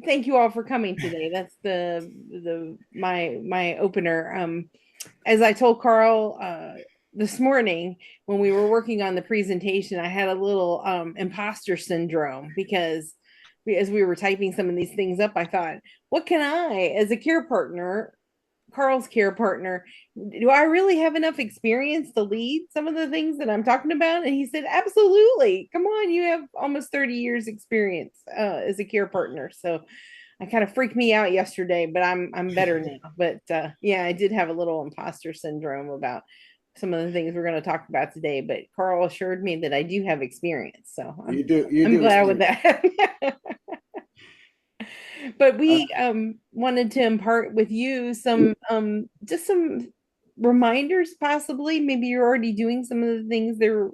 thank you all for coming today. That's my opener. As I told Carl this morning when we were working on the presentation, I had a little imposter syndrome because as we were typing some of these things up, I thought, what can I, as a care partner, Carl's care partner, do I really have enough experience to lead some of the things that I'm talking about? And he said, absolutely. Come on, you have almost 30 years experience as a care partner. So I kind of freaked me out yesterday, but I'm better now. But yeah, I did have a little imposter syndrome about some of the things we're going to talk about today. But Carl assured me that I do have experience, so You I'm do glad with experience. that. But Uh, we wanted to impart with you some just some reminders, possibly. Maybe you're already doing some of the things there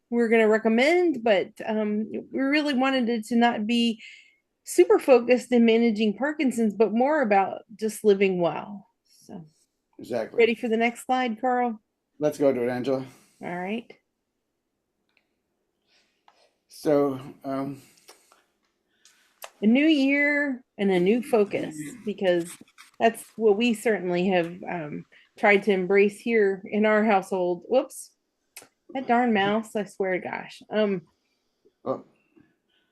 we're going to recommend, but we really wanted it to not be super focused in managing Parkinson's, but more about just living well. So, exactly. ready for the next slide, Carl? Let's go to it, Angela. All right. So, A new year and a new focus, because that's what we certainly have tried to embrace here in our household. Whoops, that darn mouse! I swear to gosh. well,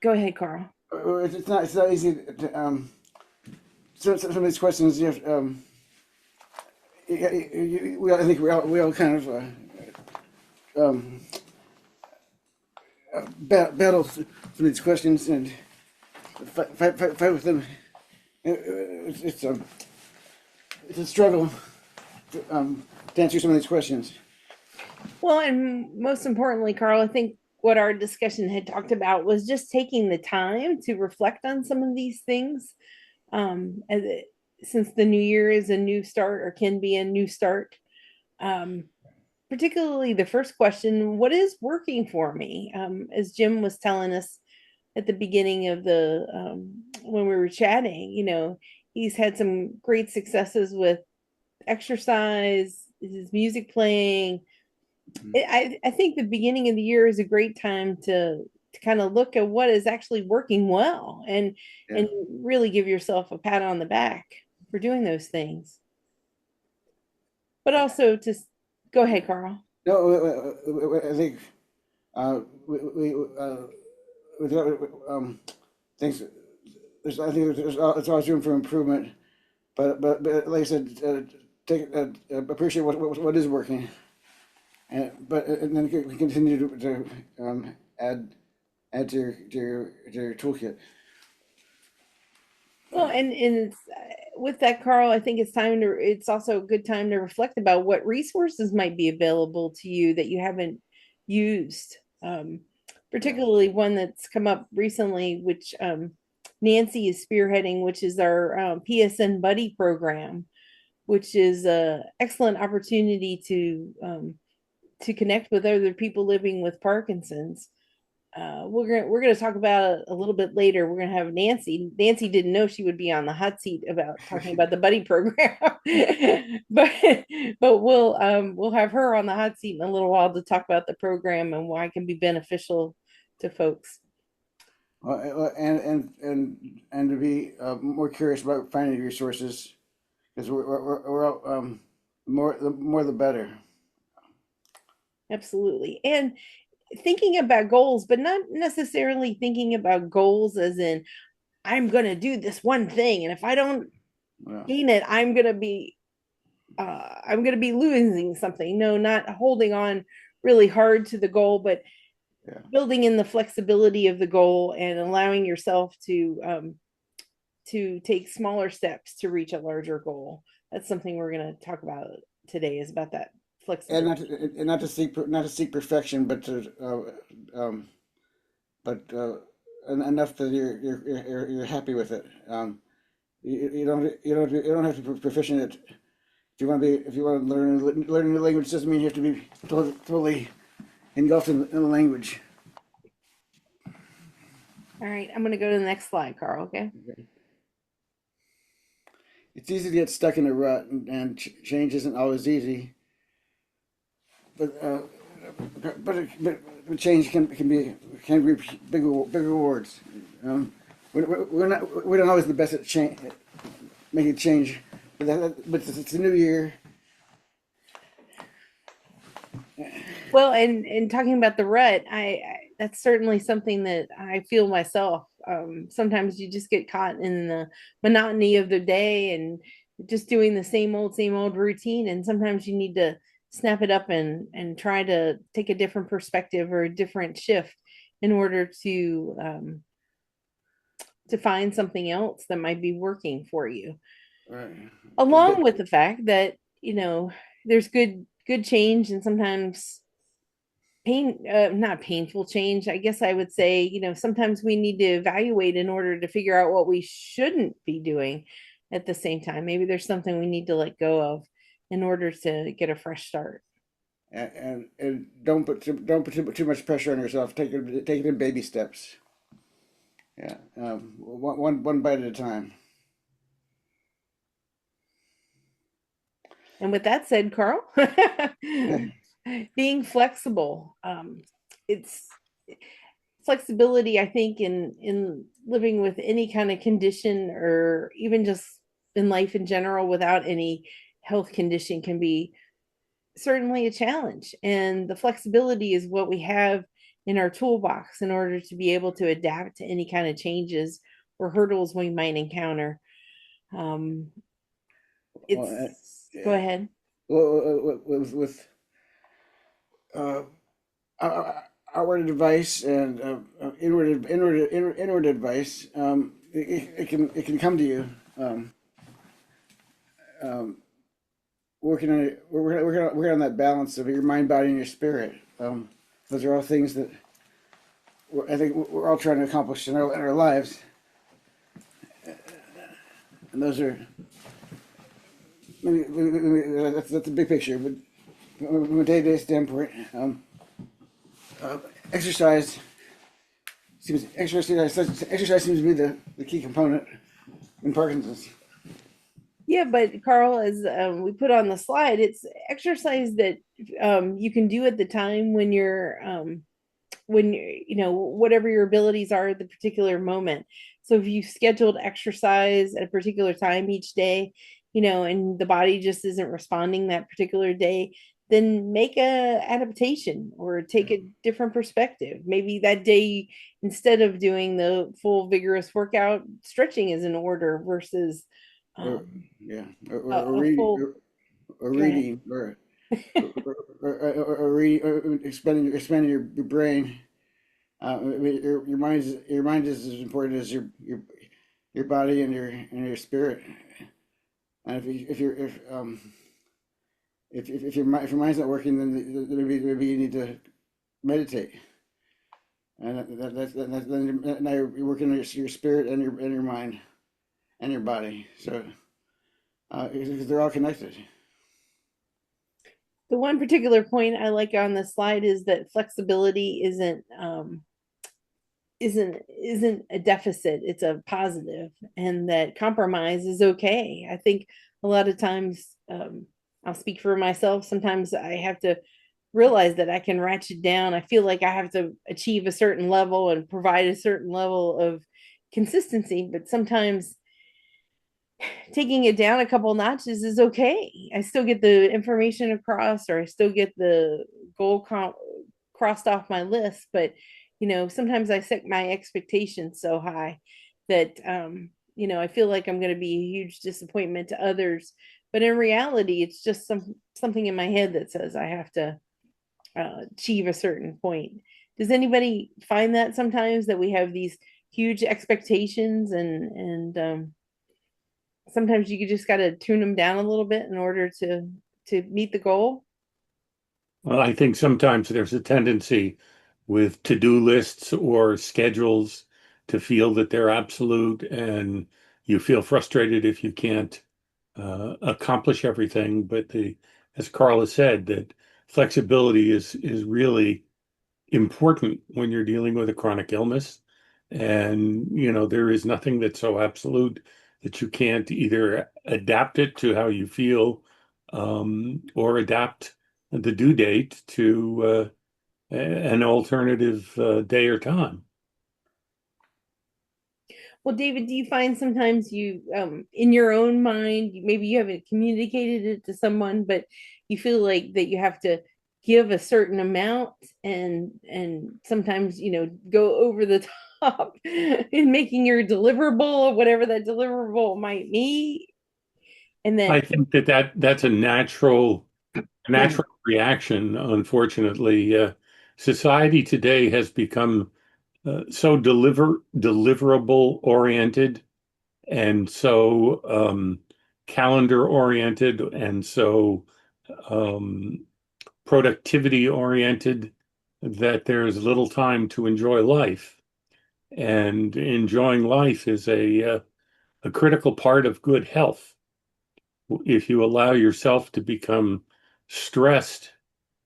Go ahead, Carl. it's not easy to some of these questions. I think we all kind of um, battle some of these questions and fight with them. It's it's a struggle to answer some of these questions. Well, and most importantly, Carl, I think what our discussion had talked about was just taking the time to reflect on some of these things. As it, since the new year is a new start or can be a new start, um, particularly the first question, what is working for me? As Jim was telling us at the beginning of the when we were chatting, he's had some great successes with exercise, his music playing. I think the beginning of the year is a great time to kind of look at what is actually working well Yeah. and really give yourself a pat on the back for doing those things. But also to go ahead, Carl. No, I think we things. I think there's always room for improvement, but like I said, take appreciate what is working, and then continue to add to your toolkit. Well, and it's with that, Carl, I think it's also a good time to reflect about what resources might be available to you that you haven't used. Yeah, Particularly one that's come up recently, which Nancy is spearheading, which is our PSN Buddy program, which is a excellent opportunity to connect with other people living with Parkinson's. We're gonna talk about it a little bit later. We're gonna have Nancy. Nancy didn't know she would be on the hot seat about talking about the buddy program, but we'll have her on the hot seat in a little while to talk about the program and why it can be beneficial to folks. and to be more curious about finding resources because we're all, the more the better. Absolutely, and thinking about goals, but not necessarily thinking about goals as in I'm gonna do this one thing, and if I don't Yeah, gain it, I'm going to be losing something. No, not holding on really hard to the goal, but yeah. building in the flexibility of the goal and allowing yourself to take smaller steps to reach a larger goal. That's something we're going to talk about today. Is about that And flexibility. not to not to seek perfection, but enough that you're happy with it. You don't have to be proficient at if you want to learn a new language doesn't mean you have to be totally engulfed in the language. All right, I'm going to go to the next slide, Carl. Okay. It's easy to get stuck in a rut, and change isn't always easy. But but change can be big rewards. we're not always the best at change, making change, but it's a new year. Well, and talking about the rut, I that's certainly something that I feel myself. Sometimes you just get caught in the monotony of the day and just doing the same old routine. And sometimes you need to snap it up and try to take a different perspective or a different shift in order to find something else that might be working for you. Right. Along with the fact that, there's good change and sometimes not painful change. I guess I would say, sometimes we need to evaluate in order to figure out what we shouldn't be doing at the same time. Maybe there's something we need to let go of in order to get a fresh start. And don't put too much pressure on yourself. Take it in baby steps. Yeah, one bite at a time. And with that said, Carl, being flexible, it's flexibility, I think, in living with any kind of condition or even just in life in general without any health condition can be certainly a challenge. And the flexibility is what we have in our toolbox in order to be able to adapt to any kind of changes or hurdles we might encounter. Um, Well, it's Go ahead. with uh, outward advice and inward advice, it can come to you. Um, working on that balance of your mind, body, and your spirit. Those are all things that I think we're all trying to accomplish in our lives, and those are that's a big picture. But from a day-to-day standpoint, uh, exercise exercise seems to be the key component in Parkinson's. Yeah, but Carl, as we put on the slide, it's exercise that you can do at the time when whatever your abilities are at the particular moment. So if you scheduled exercise at a particular time each day, and the body just isn't responding that particular day, then make a adaptation or take a different perspective. Maybe that day, instead of doing the full vigorous workout, stretching is in order versus Or um, yeah, a full. or Go ahead. reading, or reading, or expanding your brain. Your mind is as important as your body and your spirit. And if your mind's not working, then maybe you need to meditate. And then now you're working on your spirit and your mind and your body. So because they're all connected. The one particular point I like on the slide is that flexibility isn't a deficit, it's a positive, and that compromise is okay. I think a lot of times, I'll speak for myself, sometimes I have to realize that I can ratchet down. I feel like I have to achieve a certain level and provide a certain level of consistency, but sometimes taking it down a couple notches is okay. I still get the information across, or I still get the crossed off my list. But sometimes I set my expectations so high that I feel like I'm going to be a huge disappointment to others. But in reality, it's just something in my head that says I have to achieve a certain point. Does anybody find that sometimes that we have these huge expectations and sometimes you just got to tune them down a little bit in order to meet the goal? Well, I think sometimes there's a tendency with to-do lists or schedules to feel that they're absolute, and you feel frustrated if you can't accomplish everything. But as Carla said, that flexibility is really important when you're dealing with a chronic illness. And, there is nothing that's so absolute that you can't either adapt it to how you feel, or adapt the due date to an alternative day or time. Well, David, do you find sometimes you, in your own mind, maybe you haven't communicated it to someone, but you feel like that you have to give a certain amount and sometimes, go over the top in making your deliverable or whatever that deliverable might be. And I then, think that's a natural reaction. Unfortunately, society today has become so deliverable oriented and so calendar oriented and so um, productivity oriented that there's little time to enjoy life. And enjoying life is a critical part of good health. If you allow yourself to become stressed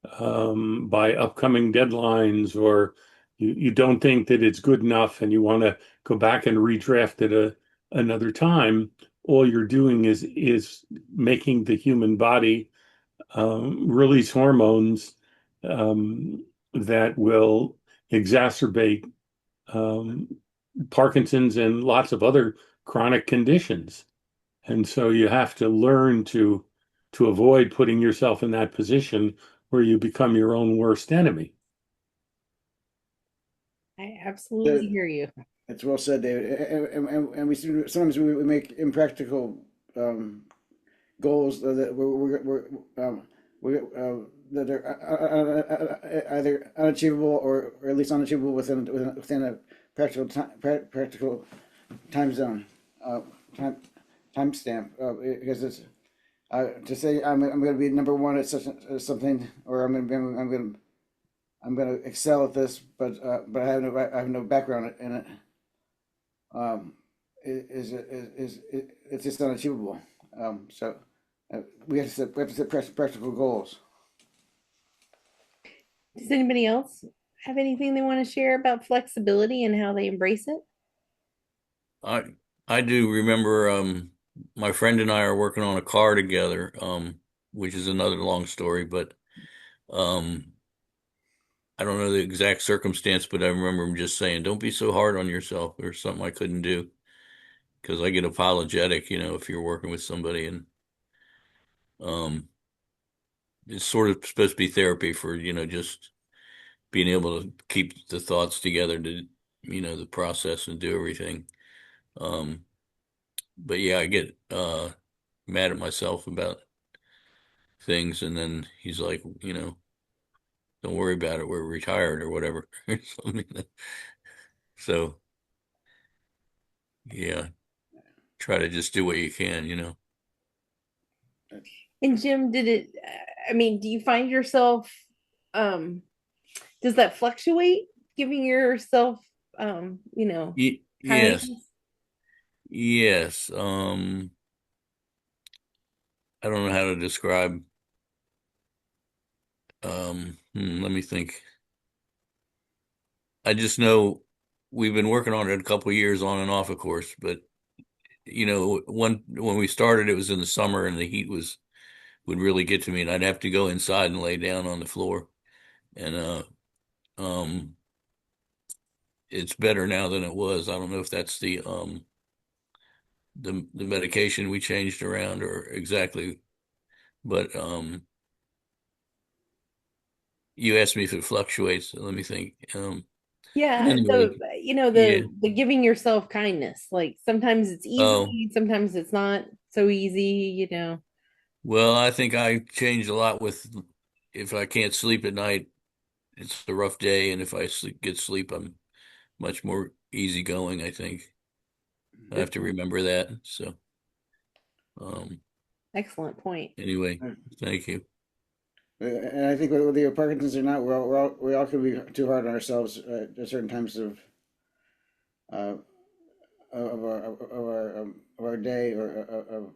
by upcoming deadlines, or you don't think that it's good enough and you want to go back and redraft it another time, all you're doing is making the human body release hormones that will exacerbate um, Parkinson's and lots of other chronic conditions. And so you have to learn to avoid putting yourself in that position where you become your own worst enemy. I absolutely That- hear you. That's well said, David. And sometimes we make impractical goals that are either unachievable or at least unachievable within a practical time zone, time stamp. Because it's to say I'm going to be number one at something, or I'm going to excel at this, but I have no background in it. Um, it's just unachievable. So we have to set practical goals. Does anybody else have anything they want to share about flexibility and how they embrace it? I I do remember my friend and I are working on a car together, which is another long story, but um I don't know the exact circumstance, but I remember him just saying, "Don't be so hard on yourself," or something I couldn't do because I get apologetic, if you're working with somebody and um it's sort of supposed to be therapy for, just being able to keep the thoughts together to, the process and do everything. Um but yeah, I get mad at myself about things, and then he's like, don't worry about it. We're retired or whatever, or something. So yeah, try to just do what you can. And Jim, I mean, do you find yourself, um, does that fluctuate, giving yourself, Yes, kindness? yes. I don't know how to describe. Let me think. I just know we've been working on it a couple of years on and off, of course, but when we started, it was in the summer and the heat would really get to me, and I'd have to go inside and lay down on the floor. And um, it's better now than it was. I don't know if that's the medication we changed around or exactly, but you asked me if it fluctuates. So let me think. Yeah, Anyway, so yeah. the giving yourself kindness, like sometimes it's Oh, easy, sometimes it's not so easy. well, I think I changed a lot with if I can't sleep at night, it's a rough day, and if I get sleep, I'm much more easygoing, I think. I have Good to point. remember that. So, um, Excellent point. anyway, thank you. And I think whether you're Parkinson's or not, we all can be too hard on ourselves at certain times uh, of our day, or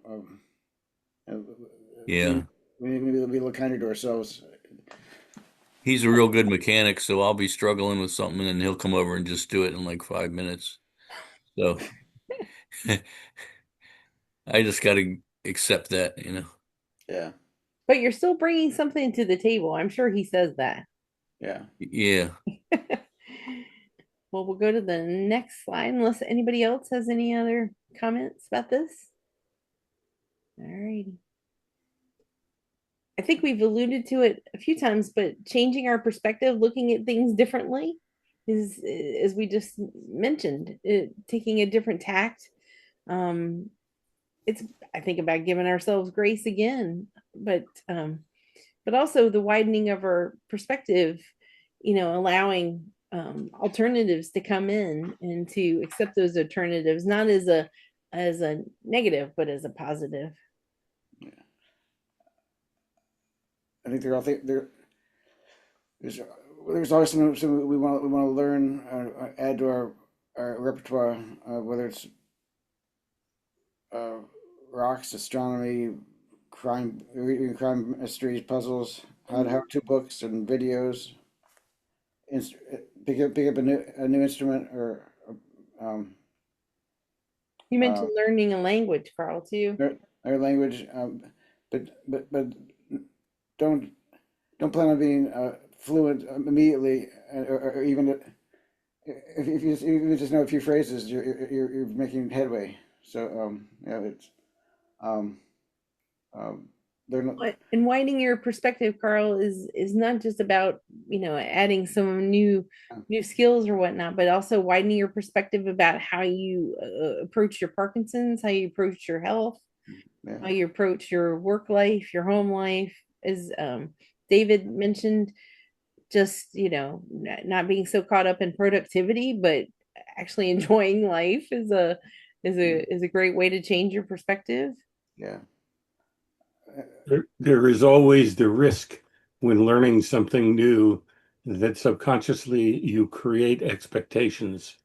we Yeah. we need to be a little kinder to ourselves. He's a real good mechanic, so I'll be struggling with something and he'll come over and just do it in like 5 minutes. So I just got to accept that. Yeah, But you're still bringing something to the table. I'm sure he says that. yeah. Yeah. Well, we'll go to the next slide unless anybody else has any other comments about this. All righty. I think we've alluded to it a few times, but changing our perspective, looking at things differently is, as we just mentioned, taking a different tact. Um, it's, I think, about giving ourselves grace again, but also the widening of our perspective, allowing alternatives to come in and to accept those alternatives, not as a negative, but as a positive. I think there's always something we want to learn, add to our repertoire, whether it's uh, rocks, astronomy, reading crime mysteries, puzzles, how-to books and videos. Inst pick up a new instrument or um, You uh, mentioned learning a language, Carl, too. our language, but don't don't plan on being fluent immediately, or even if you just know a few phrases, you're making headway. So yeah, it's um, um, they're not. And widening your perspective, Carl, is not just about, adding some new skills or whatnot, but also widening your perspective about how you approach your Parkinson's, how you approach your health, Yeah, how you approach your work life, your home life. As David mentioned, just, not being so caught up in productivity, but actually enjoying life yeah, is a great way to change your perspective. yeah. There is always the risk when learning something new that subconsciously you create expectations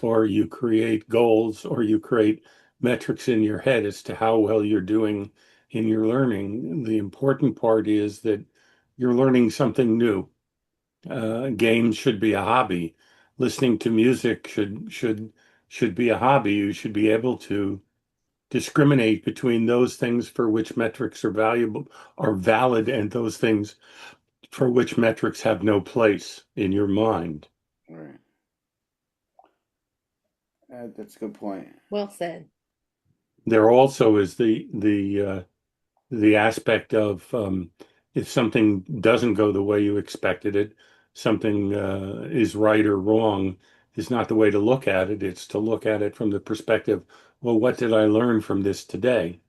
or you create goals or you create metrics in your head as to how well you're doing in your learning. The important part is that you're learning something new. Games should be a hobby. Listening to music should be a hobby. You should be able to discriminate between those things for which metrics are valuable, are valid, and those things for which metrics have no place in your mind. Right. That's a good point. Well said. There also is the aspect of if something doesn't go the way you expected it, something is right or wrong, is not the way to look at it. It's to look at it from the perspective, well, what did I learn from this today?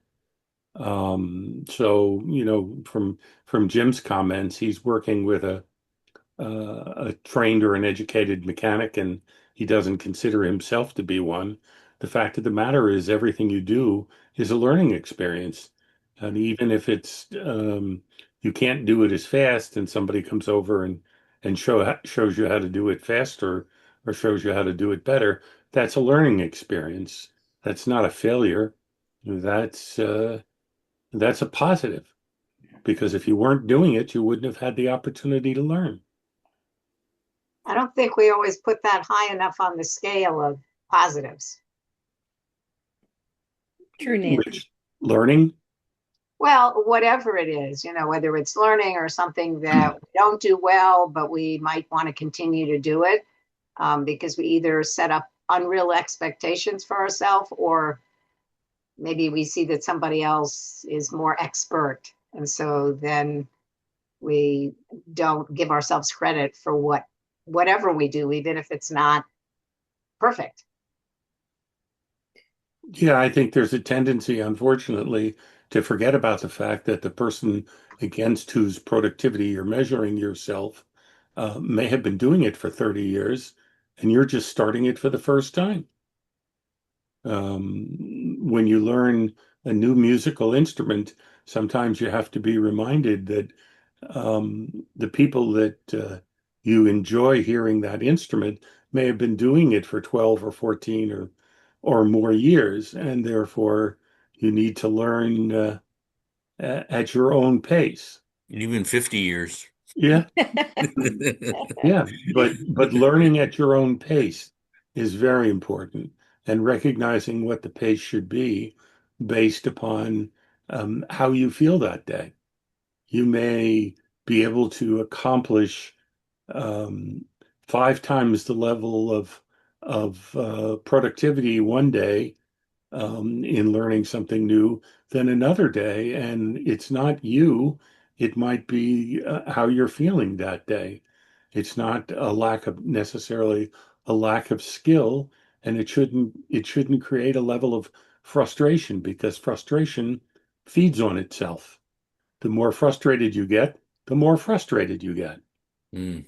So, from Jim's comments, he's working with a trained or an educated mechanic, and he doesn't consider himself to be one. The fact of the matter is, everything you do is a learning experience. And even if you can't do it as fast, and somebody comes over and shows you how to do it faster or shows you how to do it better, that's a learning experience. That's not a failure. That's that's a positive because if you weren't doing it, you wouldn't have had the opportunity to learn. I don't think we always put that high enough on the scale of positives. True, Nancy. Which learning, Well, whatever it is, whether it's learning or something that we don't do well, but we might want to continue to do it because we either set up unreal expectations for ourselves or maybe we see that somebody else is more expert. And so then we don't give ourselves credit for whatever we do, even if it's not perfect. yeah, I think there's a tendency, unfortunately, to forget about the fact that the person against whose productivity you're measuring yourself may have been doing it for 30 years and you're just starting it for the first time. When you learn a new musical instrument, sometimes you have to be reminded that the people that you enjoy hearing that instrument may have been doing it for 12 or 14 or more years, and therefore you need to learn at your own pace. Even 50 years. Yeah, yeah, but learning at your own pace is very important, and recognizing what the pace should be based upon how you feel that day. You may be able to accomplish um, 5 times the level of productivity one day in learning something new than another day. And it's not you, it might be how you're feeling that day. It's not a lack of necessarily a lack of skill, and it shouldn't create a level of frustration because frustration feeds on itself. The more frustrated you get, the more frustrated you get. Mm,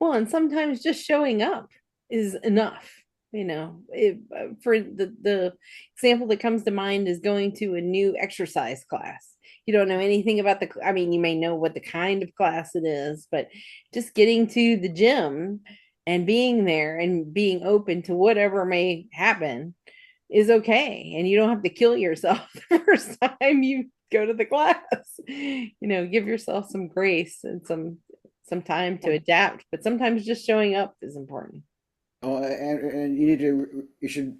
Well, and sometimes just showing up is enough. For the example that comes to mind is going to a new exercise class. You don't know anything about I mean, you may know what the kind of class it is, but just getting to the gym and being there and being open to whatever may happen is okay. And you don't have to kill yourself the first time you go to the class. Give yourself some grace and some time to adapt, but sometimes just showing up is important. Oh, and you should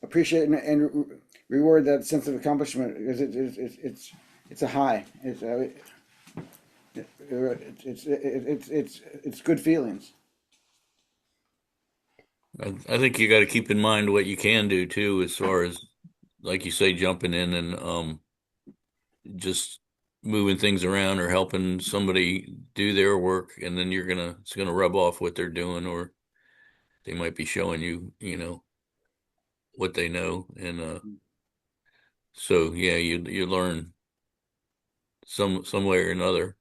appreciate and reward that sense of accomplishment because it's a high. It's good feelings. I think you got to keep in mind what you can do too, as far as, like you say, jumping in and just moving things around or helping somebody do their work, and then it's gonna rub off what they're doing, or they might be showing you, what they know, and so yeah, you learn some way or another.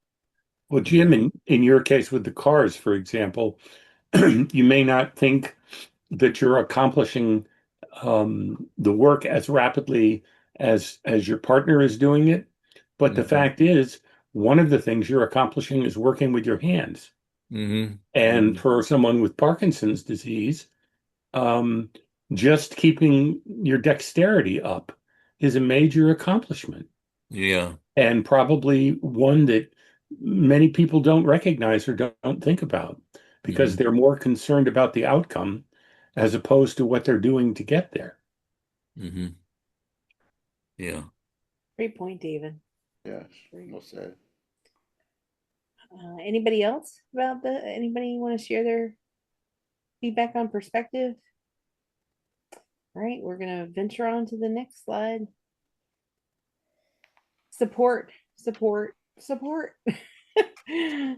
Well, Yeah. Jim, in your case with the cars, for example, you may not think that you're accomplishing the work as rapidly as your partner is doing it, but the Hmm. fact is, one of the things you're accomplishing is working with your hands. Hmm. And Hmm. for someone with Parkinson's disease, um, just keeping your dexterity up is a major accomplishment, Yeah. and probably one that many people don't recognize or don't think about because Hmm. they're more concerned about the outcome as opposed to what they're doing to get there. Hmm. Yeah. Great point, David. Yes, well said. Anybody else anybody want to share their feedback on perspective? All right, we're going to venture on to the next slide. Support, support, support.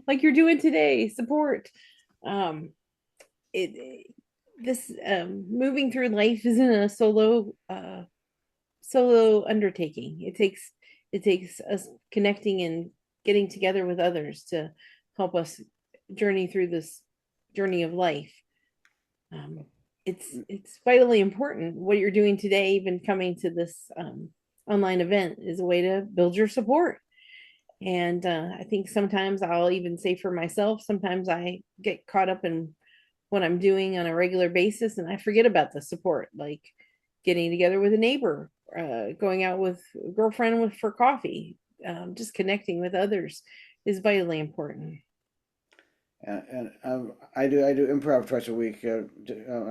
Like you're doing today, support. Um, it this moving through life isn't a solo undertaking. It takes us connecting and getting together with others to help us journey through this journey of life. Um, it's vitally important what you're doing today. Even coming to this online event is a way to build your support. And I think sometimes I'll even say for myself, sometimes I get caught up in what I'm doing on a regular basis and I forget about the support, like getting together with a neighbor, going out with a girlfriend for coffee, just connecting with others is vitally important. And I do improv twice a week. I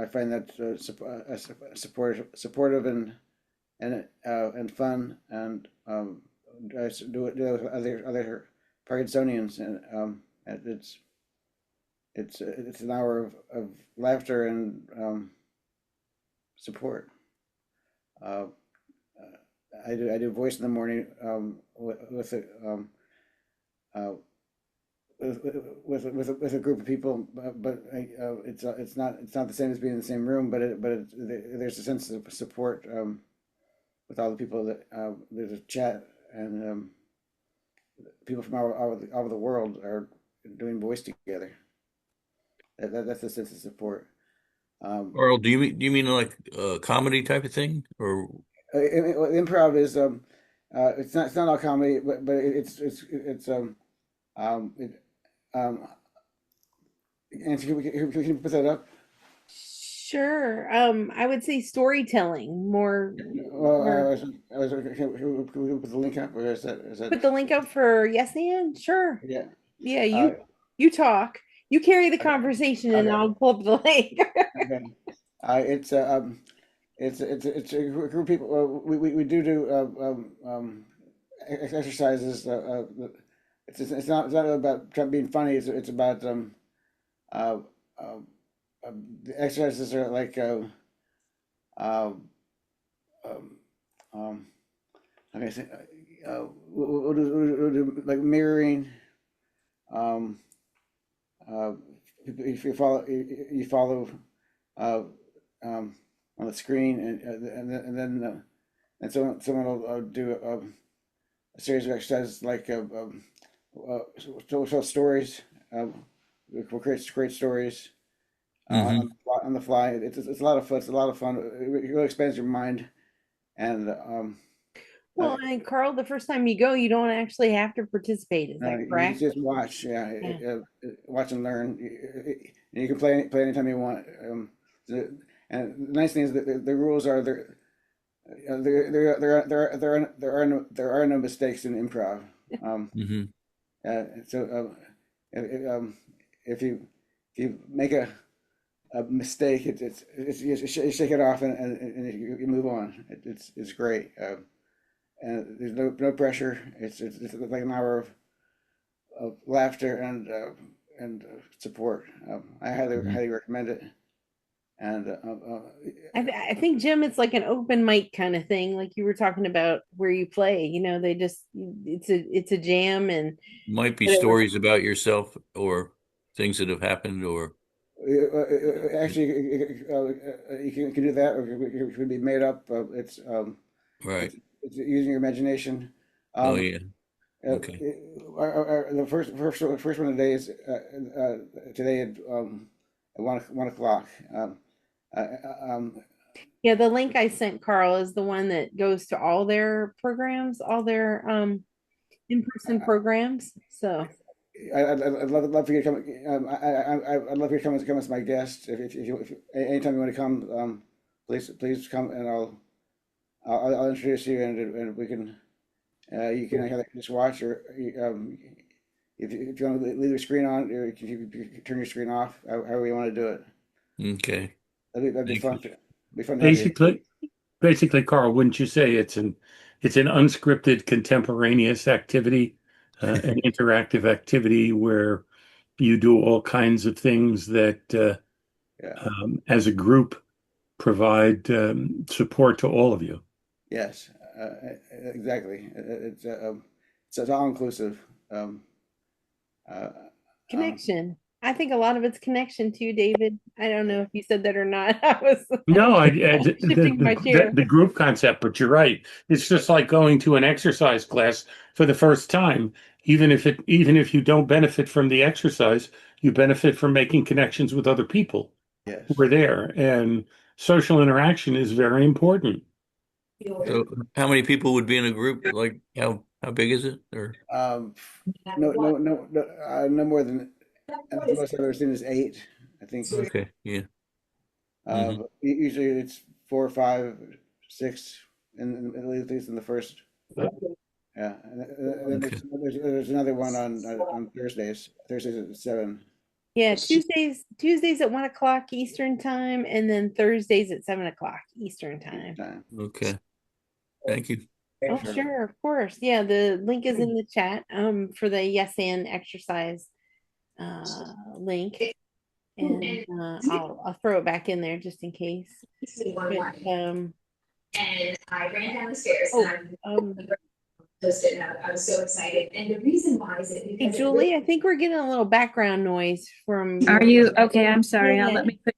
find that supportive and fun, and do it with other Parkinsonians, and it's an hour of laughter and support. Uh, I do voice in the morning with a uh, with a group of people, but it's not the same as being in the same room, there's a sense of support with all the people that there's a chat, and people from all over the world are doing voice together. That's a sense of support. Um, Earl, do you mean like a comedy type of thing, or? Improv is it's not all comedy, but it's it, um and can you put that up? Sure. I would say storytelling more. Well, more can we put the link up, or is that Put the link up for Yes and sure. yeah. Yeah, Uh, you talk. You carry the okay, conversation and okay, I'll pull up the link. okay. It's it's a group of people. We do exercises. It's not about being funny. It's about uh, uh, the exercises are like uh, um, um, how can I say, we'll do like mirroring. Um, uh, if you follow uh, um, on the screen, and someone will do a series of exercises like uh, social stories. We'll create stories Hmm. on the fly. It's a lot of fun. It's a lot of fun. It really expands your mind, and uh, Well, and Carl, the first time you go, you don't actually have to participate. Is that you correct? just watch. Yeah, Yeah. watch and learn. You can play anytime you want. And the nice thing is that the rules are there are no mistakes in improv. Um, Hmm. so if you make a mistake, you shake it off and you move on. It's great, and there's no pressure. It's like an hour of laughter and support. I highly recommend it. And I think Jim, it's like an open mic kind of thing, like you were talking about where you play. They just it's a jam and Might be whatever. stories about yourself or things that have happened or actually, you can do that, or it can be made up. right. It's using your imagination. Oh Um, yeah. Okay. the first one today is today at 1 o'clock. Uh, um, Yeah, the link I sent Carl is the one that goes to all their programs, all their in-person programs. So I'd love for you to come. I'd love for you to come as my guest. If anytime you want to come, please come, and I'll introduce you, and we can you can either just watch, or if you want to leave your screen on, or you can turn your screen off, however you want to do it. Okay. That'd be Thank fun. you. Be fun to have you. Basically, Carl, wouldn't you say it's an unscripted contemporaneous activity, an interactive activity where you do all kinds of things that, Yeah. as a group, provide support to all of you. Yes. Exactly. It's all inclusive. Um, uh, um, connection. I think a lot of it's connection too, David. I don't know if you said that or not. I was No, shifting my chair. the group concept, but you're right. It's just like going to an exercise class for the first time. Even if you don't benefit from the exercise, you benefit from making connections with other people who yes. are there, and social interaction is very important. So how many people would be in a group? Like how big is it? Or Um, no more than, and the most I've ever seen is 8. I think okay, yeah. Hmm. usually it's 4 or 5, 6, at least in the first. Yeah, and then Okay. there's another one on Thursdays. Thursdays at 7. Yeah, Tuesdays at 1 o'clock Eastern time, and then Thursdays at 7 o'clock Eastern time. Time. Okay. Thank you. Oh, Sure. sure, of course. Yeah, the link is in the chat for the yes and exercise link. And I'll throw it back in there just in case. But, and I ran down the stairs oh, and posted it up. I was so excited. And the reason why is that hey, because Julie, I think we're getting a little background noise from Are you okay? I'm sorry. I'll Yeah. let me put.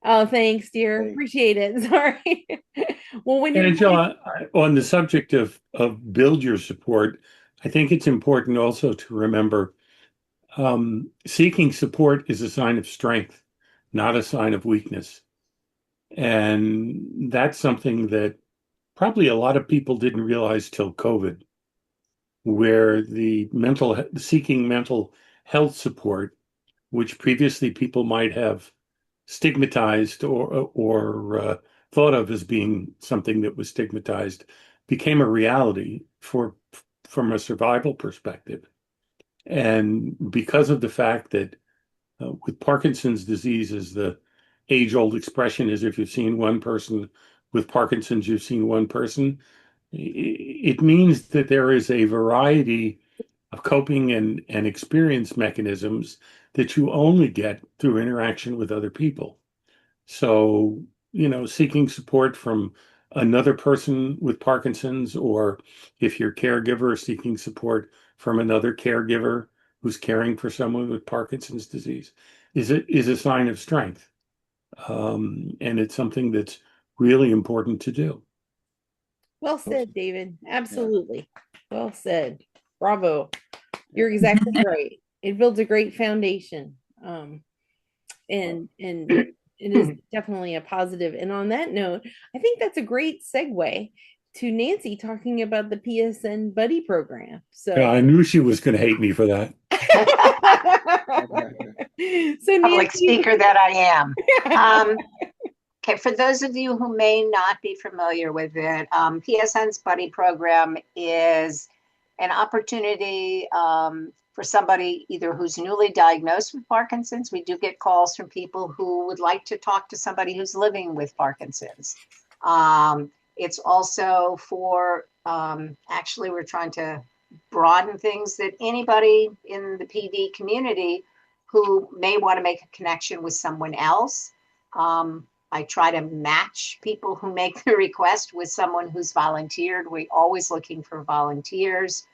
Oh, thanks, dear. Hey. Appreciate it. Sorry. Well, when you're Angela, on the subject of build your support, I think it's important also to remember seeking support is a sign of strength, not a sign of weakness. And that's something that probably a lot of people didn't realize till COVID, where the seeking mental health support, which previously people might have stigmatized or thought of as being something that was stigmatized, became a reality from a survival perspective. And because of the fact that with Parkinson's disease, as the age-old expression is, if you've seen one person with Parkinson's, you've seen one person. It means that there is a variety of coping and experience mechanisms that you only get through interaction with other people. So, seeking support from another person with Parkinson's, or if you're caregiver, seeking support from another caregiver who's caring for someone with Parkinson's disease is a sign of strength. And it's something that's really important to do. Well said, David. Absolutely. Well said. Bravo. You're exactly right. It builds a great foundation. And it is definitely a positive. And on that note, I think that's a great segue to Nancy talking about the PSN Buddy program. Yeah, I So knew she was going to hate me for that. so Public Nancy, speaker that I am. Okay, for those of you who may not be familiar with it, PSN's Buddy program is an opportunity for somebody either who's newly diagnosed with Parkinson's. We do get calls from people who would like to talk to somebody who's living with Parkinson's. It's also for, actually, we're trying to broaden things that anybody in the PD community who may want to make a connection with someone else. I try to match people who make the request with someone who's volunteered. We're always looking for volunteers.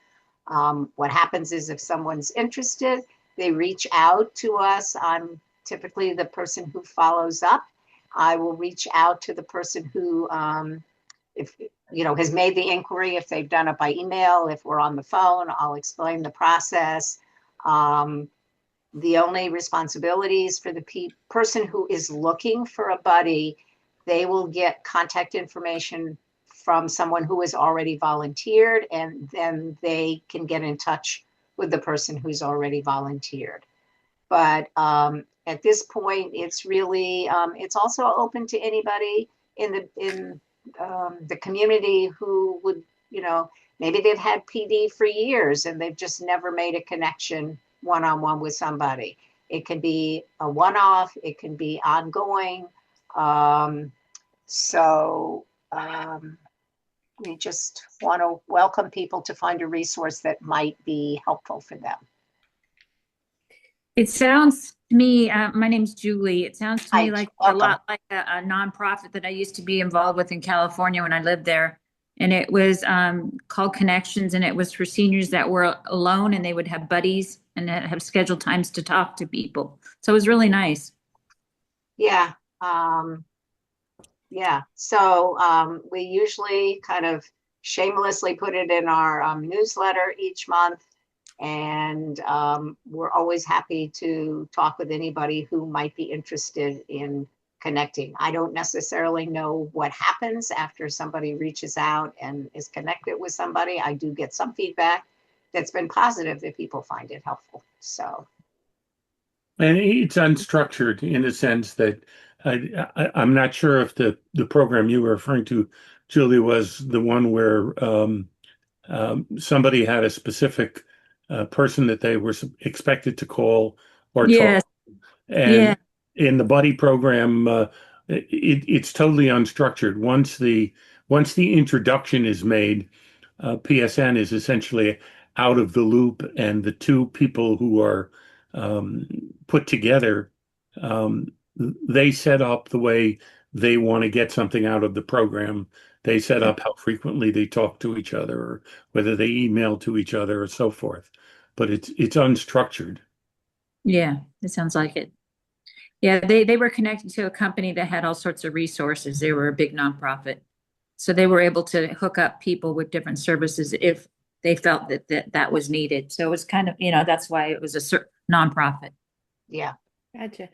What happens is if someone's interested, they reach out to us. I'm typically the person who follows up. I will reach out to the person who, if has made the inquiry. If they've done it by email, if we're on the phone, I'll explain the process. The only responsibilities for the person who is looking for a buddy, they will get contact information from someone who has already volunteered, and then they can get in touch with the person who's already volunteered. But at this point, it's really, it's also open to anybody in the community who would, maybe they've had PD for years and they've just never made a connection one-on-one with somebody. It can be a one-off, it can be ongoing. We just want to welcome people to find a resource that might be helpful for them. It sounds to me, my name's Julie. It sounds to me Hi, like welcome. a lot like a nonprofit that I used to be involved with in California when I lived there. And it was called Connections, and it was for seniors that were alone, and they would have buddies and have scheduled times to talk to people. So it was really nice. Yeah. Yeah. So we usually kind of shamelessly put it in our newsletter each month. And we're always happy to talk with anybody who might be interested in connecting. I don't necessarily know what happens after somebody reaches out and is connected with somebody. I do get some feedback that's been positive that people find it helpful. So. And it's unstructured in a sense that I'm not sure if the program you were referring to, Julie, was the one where somebody had a specific person that they were expected to call or Yes. talk. And Yeah. in the buddy program, it's totally unstructured. Once the introduction is made, PSN is essentially out of the loop, and the two people who are put together, they set up the way they want to get something out of the program. They set up how frequently they talk to each other, or whether they email to each other, or so forth. But it's unstructured. Yeah, it sounds like it. Yeah, they were connected to a company that had all sorts of resources. They were a big nonprofit. So they were able to hook up people with different services if they felt that was needed. So it was kind of, that's why it was a nonprofit. Yeah. Gotcha.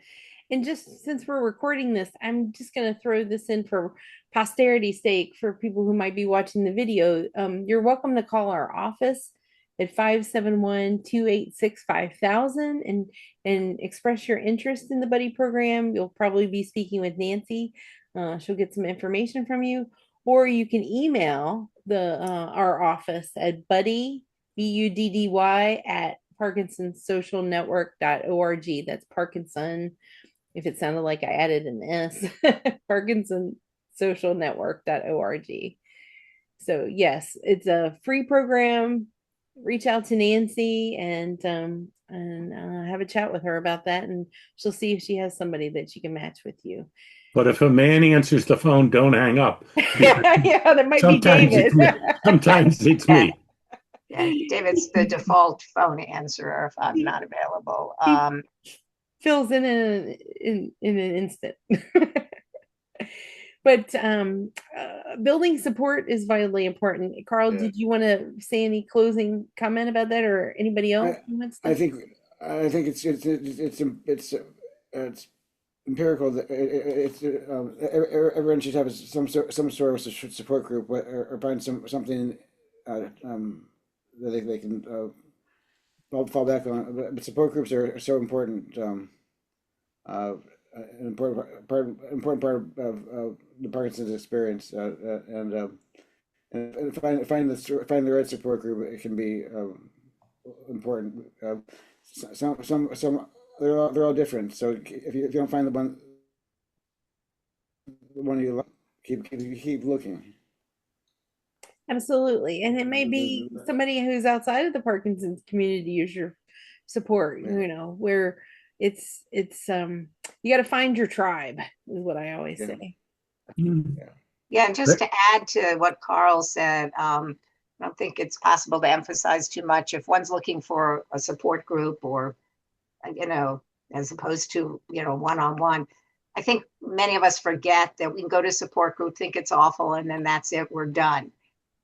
And just since we're recording this, I'm just going to throw this in for posterity's sake for people who might be watching the video. You're welcome to call our office at 571-286-5000 and express your interest in the buddy program. You'll probably be speaking with Nancy. She'll get some information from you, or you can email our office at buddy, buddy at parkinsonsocialnetwork.org. That's Parkinson, if it sounded like I added an S, parkinsonsocialnetwork.org. So yes, it's a free program. reach out to Nancy and have a chat with her about that, and she'll see if she has somebody that she can match with you. But if a man answers the phone, don't hang up. Yeah, that might be Sometimes David. it's me. Sometimes it's Yeah. me. Yeah, David's the default phone answerer if I'm not available. He fills in an instant. But building support is vitally important. Carl, Yeah. did you want to say any closing comment about that, or anybody else I, who wants I to? think it's empirical that everyone should have some sort of support group or find something that they can fall back on. But support groups are so important. An important part of the Parkinson's experience, and find the right support group. It can be important. Some they're all different. So if you don't find the one you like, keep looking. Absolutely. And it may be somebody who's outside of the Parkinson's community as your support, Yeah. where it's you got to find your tribe is what I always Yeah. say. Yeah. Yeah, and just to add to what Carl said, I don't think it's possible to emphasize too much. If one's looking for a support group or, as opposed to, one-on-one, I think many of us forget that we can go to support group, think it's awful, and then that's it, we're done.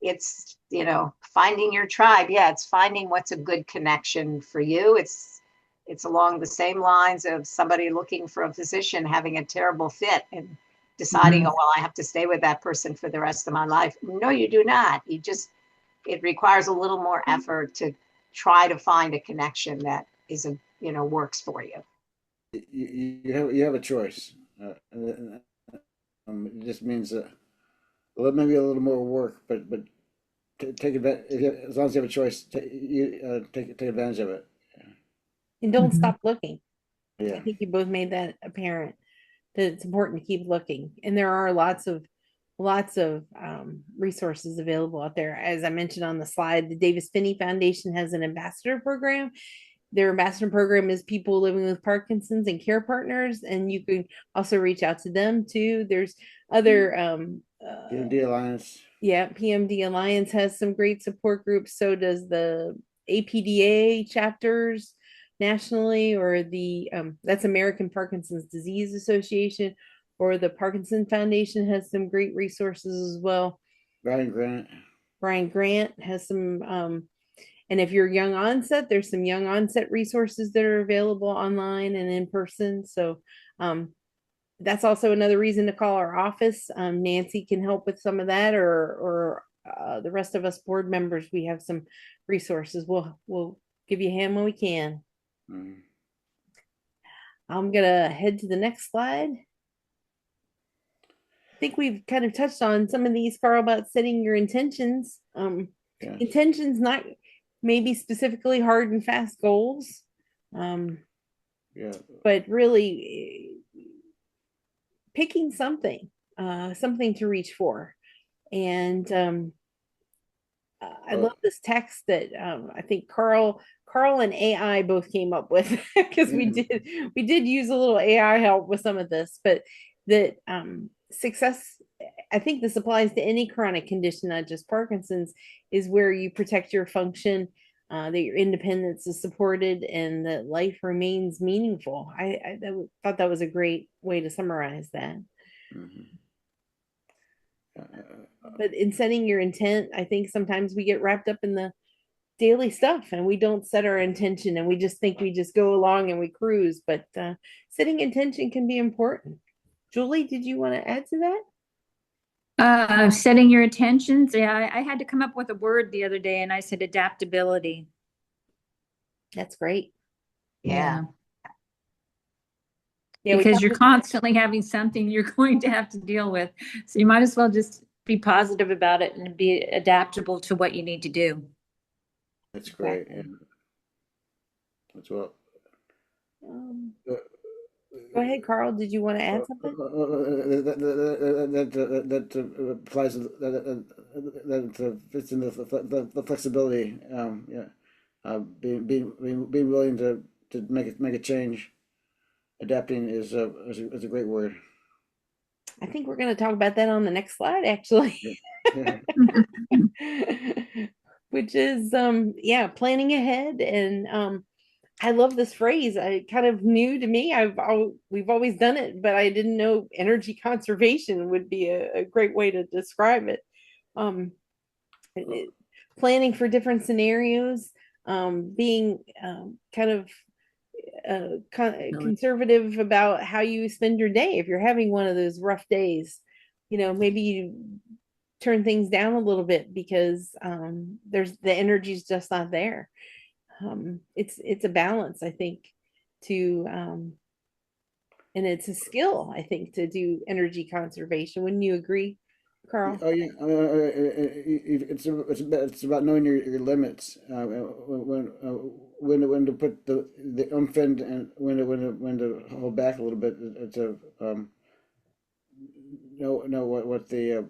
It's, finding your tribe. Yeah, it's finding what's a good connection for you. It's along the same lines of somebody looking for a physician having a terrible fit and deciding, oh, well, I have to stay with that person for the rest of my life. No, you do not. It requires a little more effort to try to find a connection that works for you. You have a choice. It just means maybe a little more work, but take advantage. As long as you have a choice, take advantage of it. And don't stop looking. I Yeah. think you both made that apparent that it's important to keep looking. And there are lots of resources available out there. As I mentioned on the slide, the Davis Finney Foundation has an ambassador program. Their ambassador program is people living with Parkinson's and care partners, and you can also reach out to them too. There's other PMD Alliance. Yeah, PMD Alliance has some great support groups. So does the APDA chapters nationally, or the that's American Parkinson's Disease Association, or the Parkinson Foundation has some great resources as well. Brian Grant. Brian Grant has some, and if you're young onset, there's some young onset resources that are available online and in person. So that's also another reason to call our office. Nancy can help with some of that, or the rest of us board members. We have some resources. We'll give you a hand when we can. Mm. I'm gonna head to the next slide. I think we've kind of touched on some of these, Carl, about setting your intentions. Yeah. Intentions, not maybe specifically hard and fast goals, Yeah. but really picking something to reach for. And I love this text that I think Carl and AI both came up with, because we did use a little AI help with some of this, but that success, I think this applies to any chronic condition, not just Parkinson's, is where you protect your function, that your independence is supported, and that life remains meaningful. I thought that was a great way to summarize that. Mm-hmm. But in setting your intent, I think sometimes we get wrapped up in the daily stuff and we don't set our intention, and we just think we just go along and we cruise. But setting intention can be important. Julie, did you want to add to that? Setting your intentions. Yeah, I had to come up with a word the other day, and I said adaptability. That's great. Yeah. Yeah, because you're constantly having something you're going to have to deal with. So you might as well just be positive about it and be adaptable to what you need to do. That's great. Yeah. That's well. Go ahead, Carl. Did you want to add something? That applies that fits in the flexibility. Yeah, being willing to make a change. Adapting is a great word. I think we're going to talk about that on the next slide, actually. Yeah. Yeah. Which is yeah, planning ahead. And I love this phrase. I kind of new to me. We've always done it, but I didn't know energy conservation would be a great way to describe it. Um, it- Planning for different scenarios, being kind of conservative about how you spend your day. If you're having one of those rough days, maybe you turn things down a little bit because there's the energy's just not there. It's a balance, I think, to and it's a skill, I think, to do energy conservation. Wouldn't you agree, Carl? Oh yeah, it's about knowing your limits. When to put the in and when to hold back a little bit. It's a know what the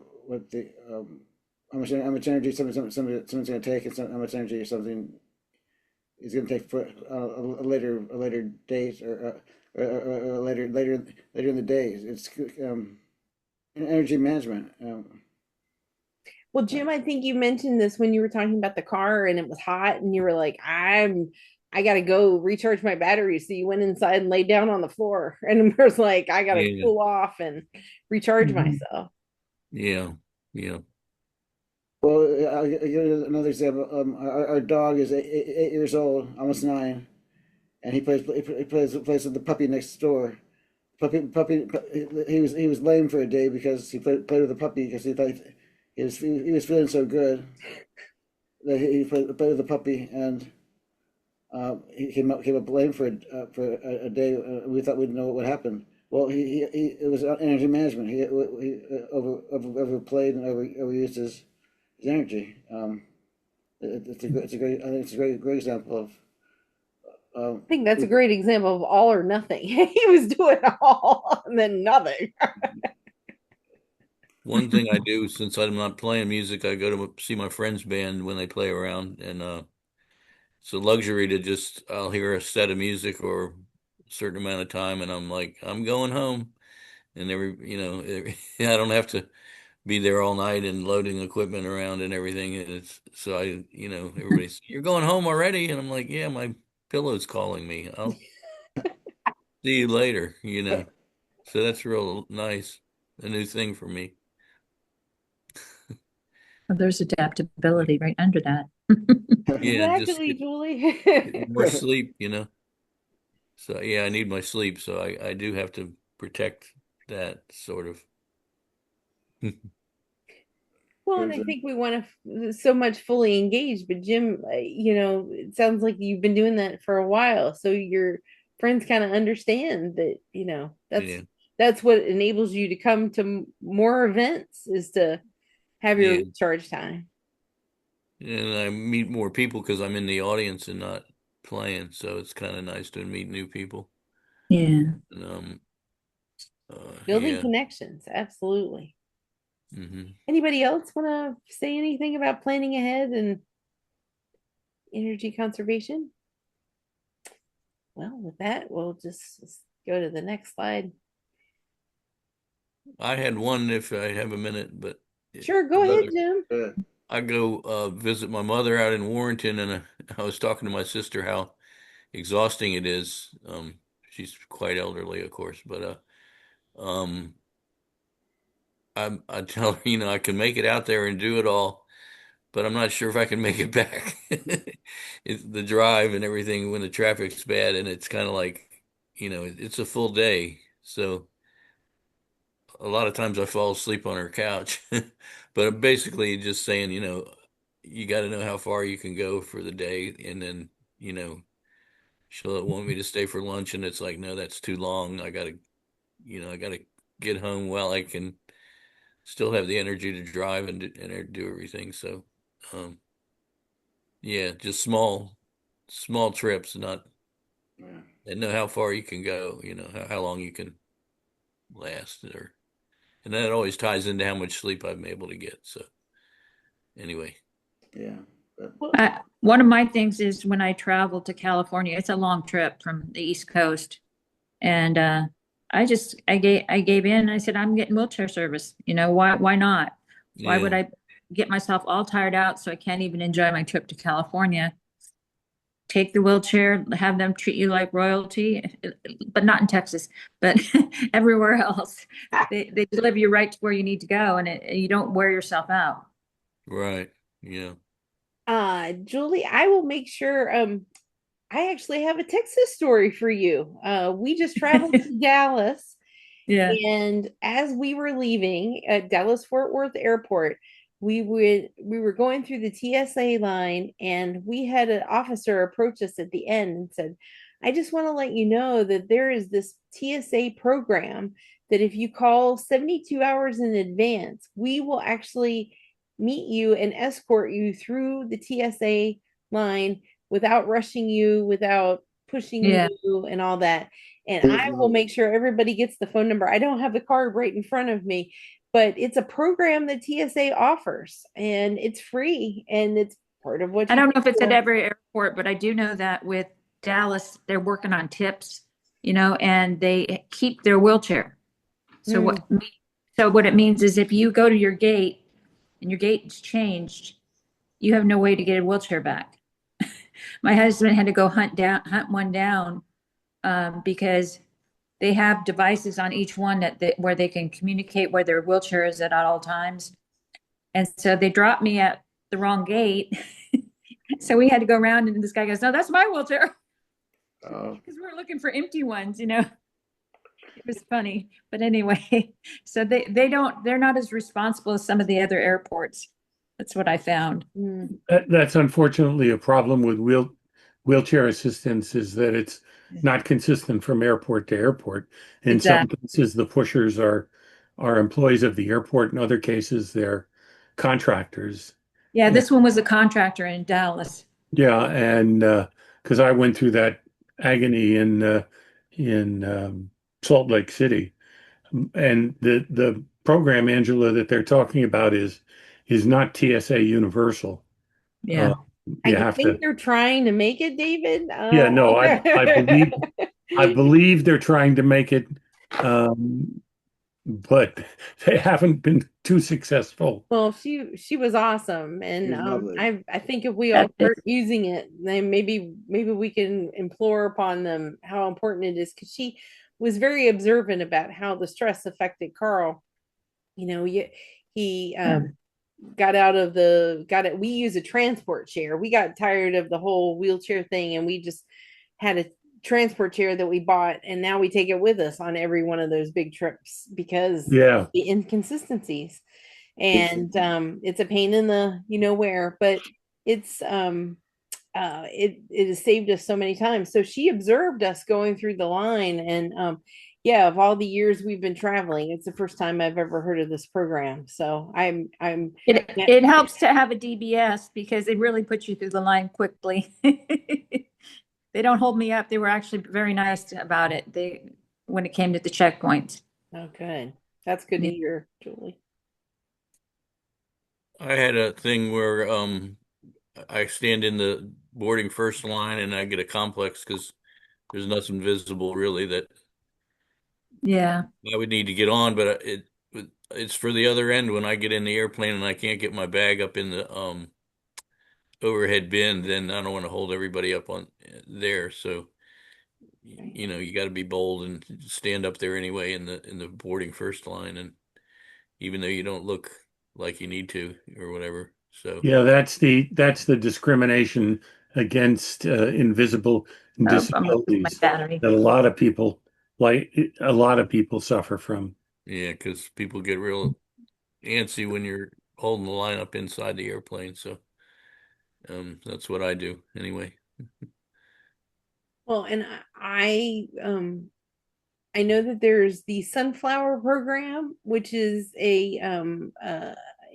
how much energy someone's going to take, and how much energy something is going to take for a later date, or later in the day. It's energy management. Well, Jim, I think you mentioned this when you were talking about the car and it was hot and you were like, I gotta go recharge my battery. So you went inside and laid down on the floor and was like, I gotta Yeah. cool off and recharge Mhm. myself. Yeah. Yeah. Well, I'll give you another example. Our dog is 8 years old, almost 9, and he plays with the puppy next door. Puppy. He was lame for a day because he played with the puppy because he thought he was feeling so good that he played with the puppy, and he came up lame for a day. We thought we'd know what would happen. Well, it was energy management. He overplayed and overused his energy. It's a great I think it's a great example of I think that's a great example of all or nothing. He was doing all and then nothing. One thing I do since I'm not playing music, I go to see my friend's band when they play around, and it's a luxury to just I'll hear a set of music or a certain amount of time, and I'm like, I'm going home, and I don't have to be there all night and loading equipment around and everything. And it's so everybody's, you're going home already, and I'm like, yeah, my pillow's calling me. I'll see you later. So that's real nice, a new thing for me. Well, there's adaptability right under that. Yeah, and just Exactly, Julie. get more sleep. So yeah, I need my sleep, so I do have to protect that sort of. Well, and I think we want to so much fully engaged, but Jim, it sounds like you've been doing that for a while. So your friends kind of understand that, Yeah, that's what enables you to come to more events is to have your yeah, recharge time. and I meet more people because I'm in the audience and not playing, so it's kind of nice to meet new people. Yeah. And, Building yeah. connections, absolutely. Hmm. Anybody else want to say anything about planning ahead and energy conservation? Well, with that, we'll just go to the next slide. I had one if I have a minute, but Sure, go ahead, another. Jim. I go visit my mother out in Warrenton, and I was talking to my sister how exhausting it is. She's quite elderly, of course, but I tell her, I can make it out there and do it all, but I'm not sure if I can make it back. It's the drive and everything when the traffic's bad, and it's kind of like, it's a full day. So a lot of times I fall asleep on her couch, but I'm basically just saying, you got to know how far you can go for the day, and then, you know, she'll want me to stay for lunch, and it's like, no, that's too long. I gotta get home while I can still have the energy to drive and do everything. So, um, yeah, just small trips, not Yeah. and know how far you can go, how long you can last, and that always ties into how much sleep I'm able to get. So anyway, Yeah. One of my things is when I travel to California, it's a long trip from the East Coast. And I gave in. I said, I'm getting wheelchair service. Why not? Why would yeah, I get myself all tired out so I can't even enjoy my trip to California? Take the wheelchair, have them treat you like royalty, but not in Texas, but everywhere else. They deliver you right to where you need to go, and you don't wear yourself out. right, yeah, Julie, I will make sure I actually have a Texas story for you. We just traveled to Dallas. Yeah, And as we were leaving at Dallas Fort Worth Airport, we were going through the TSA line, and we had an officer approach us at the end and said, "I just want to let you know that there is this TSA program that if you call 72 hours in advance, we will actually meet you and escort you through the TSA line without rushing you, without pushing yeah. you and all that." And I will make sure everybody gets the phone number. I don't have the card right in front of me, but it's a program that TSA offers, and it's free, and it's part of what I you don't know if pay it's at for. every airport, but I do know that with Dallas, they're working on tips, and they keep their wheelchair. So Mm, what it means is if you go to your gate and your gate's changed, you have no way to get a wheelchair back. My husband had to go hunt one down, because they have devices on each one where they can communicate where their wheelchair is at all times. And so they dropped me at the wrong gate. So we had to go around, and this guy goes, "No, that's my wheelchair." Because we were looking for empty ones. It was funny. But anyway, so they're not as responsible as some of the other airports. That's what I found. mm. That's unfortunately a problem with wheelchair assistance is that it's not consistent from airport to airport. In some Exactly. cases, the pushers are employees of the airport. In other cases, they're contractors. Yeah, And, this one was a contractor in Dallas. yeah, and because I went through that agony in Salt Lake City, and the program, Angela, that they're talking about is not TSA universal. Uh, Yeah. you I have think to. they're trying to make it, David. Yeah, no, I believe they're trying to make it, um, but they haven't been too successful. Well, she was awesome, and She's lovely. I think if we all start using it, then maybe we can implore upon them how important it is, because she was very observant about how the stress affected Carl. He got out of the got it. We use a transport chair. We got tired of the whole wheelchair thing, and we just had a transport chair that we bought, and now we take it with us on every one of those big trips because Yeah, the inconsistencies. And it's a pain in the where, but it's it has saved us so many times. So she observed us going through the line, and yeah, of all the years we've been traveling, it's the first time I've ever heard of this program. So I'm yeah. It helps to have a DBS because it really puts you through the line quickly. They don't hold me up. They were actually very nice about it. When it came to the checkpoints. Oh, good. That's good to Yeah. hear, Julie. I had a thing where I stand in the boarding first line and I get a complex because there's nothing visible really that Yeah. I would need to get on, but it's for the other end when I get in the airplane and I can't get my bag up in the overhead bin, then I don't want to hold everybody up on there. So you got to be bold and stand up there anyway in the boarding first line, and even though you don't look like you need to or whatever. So yeah, that's the discrimination against invisible I'm looking at my disabilities battery. that a lot of people suffer from. yeah, because people get real antsy when you're holding the line up inside the airplane. So that's what I do anyway. Well, and I know that there's the Sunflower program, which is a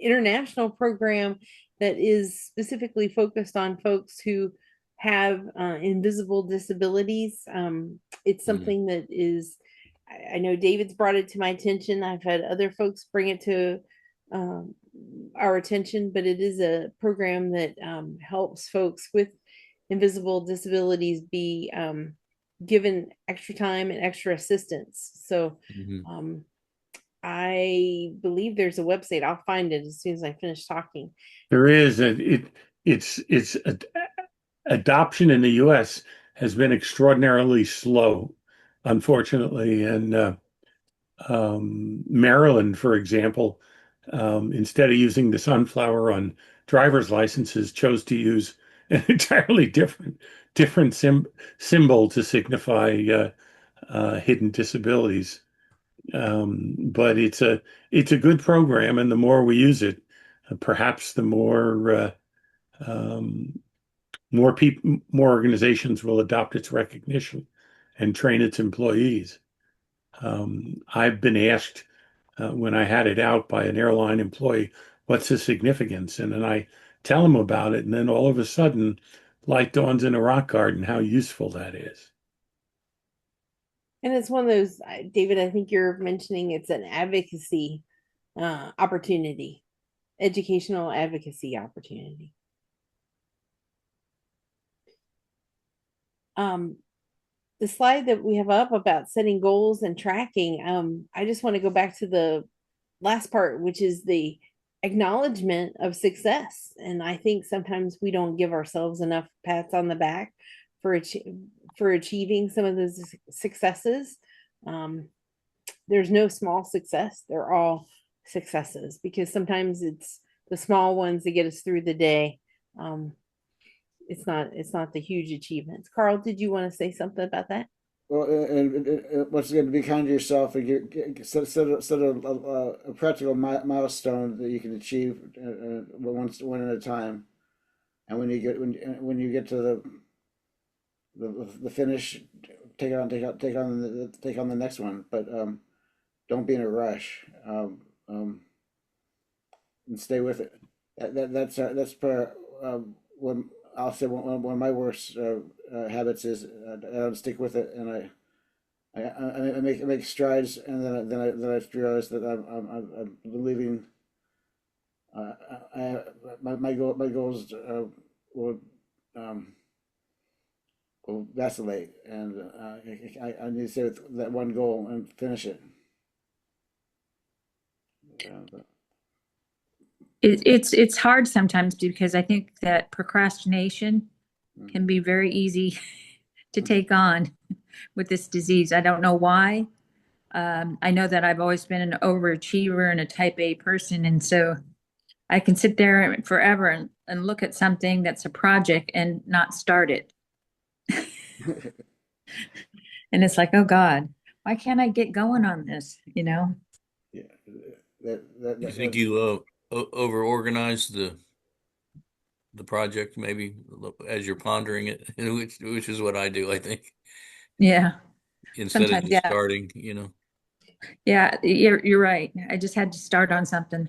international program that is specifically focused on folks who have invisible disabilities. It's Mm, something that is, I know David's brought it to my attention. I've had other folks bring it to um, our attention, but it is a program that helps folks with invisible disabilities be given extra time and extra assistance. So mhm. um, I believe there's a website. I'll find it as soon as I finish talking. There is it's adoption in the U.S. has been extraordinarily slow, unfortunately, and Maryland, for example, instead of using the sunflower on driver's licenses, chose to use an entirely different symbol to signify hidden disabilities. But it's a good program, and the more we use it, perhaps the um, more organizations will adopt its recognition and train its employees. I've been asked when I had it out by an airline employee, what's the significance? And then I tell them about it, and then all of a sudden, light dawns in a rock garden how useful that is. And it's one of those, David, I think you're mentioning it's an advocacy opportunity, educational advocacy opportunity. Um, the slide that we have up about setting goals and tracking, I just want to go back to the last part, which is the acknowledgement of success. And I think sometimes we don't give ourselves enough pats on the back for for achieving some of those successes. Um, there's no small success; they're all successes because sometimes it's the small ones that get us through the day. Um, it's not the huge achievements. Carl, did you want to say something about that? Well, and once again, be kind to yourself and set a practical milestone that you can achieve one at a time. And when you get to the finish, take on the next one. But don't be in a rush. And stay with it. That's per one. I'll say one of my worst habits is I don't stick with it, and I make strides, and then I realize that I'm leaving. I my goals will um, will vacillate, and I need to stay with that one goal and finish it. But, It's hard sometimes because I think that procrastination mm, can be very easy to take on with this disease. I don't know why. I know that I've always been an overachiever and a type A person, and so I can sit there forever and look at something that's a project and not start it. And it's like, oh God, why can't I get going on this? You know? yeah, that, that, You that, think that you over organize the project maybe as you're pondering it, which is what I do, I think, Yeah. instead of Sometimes, just yeah. starting, you know. Yeah, you're right. I just had to start on something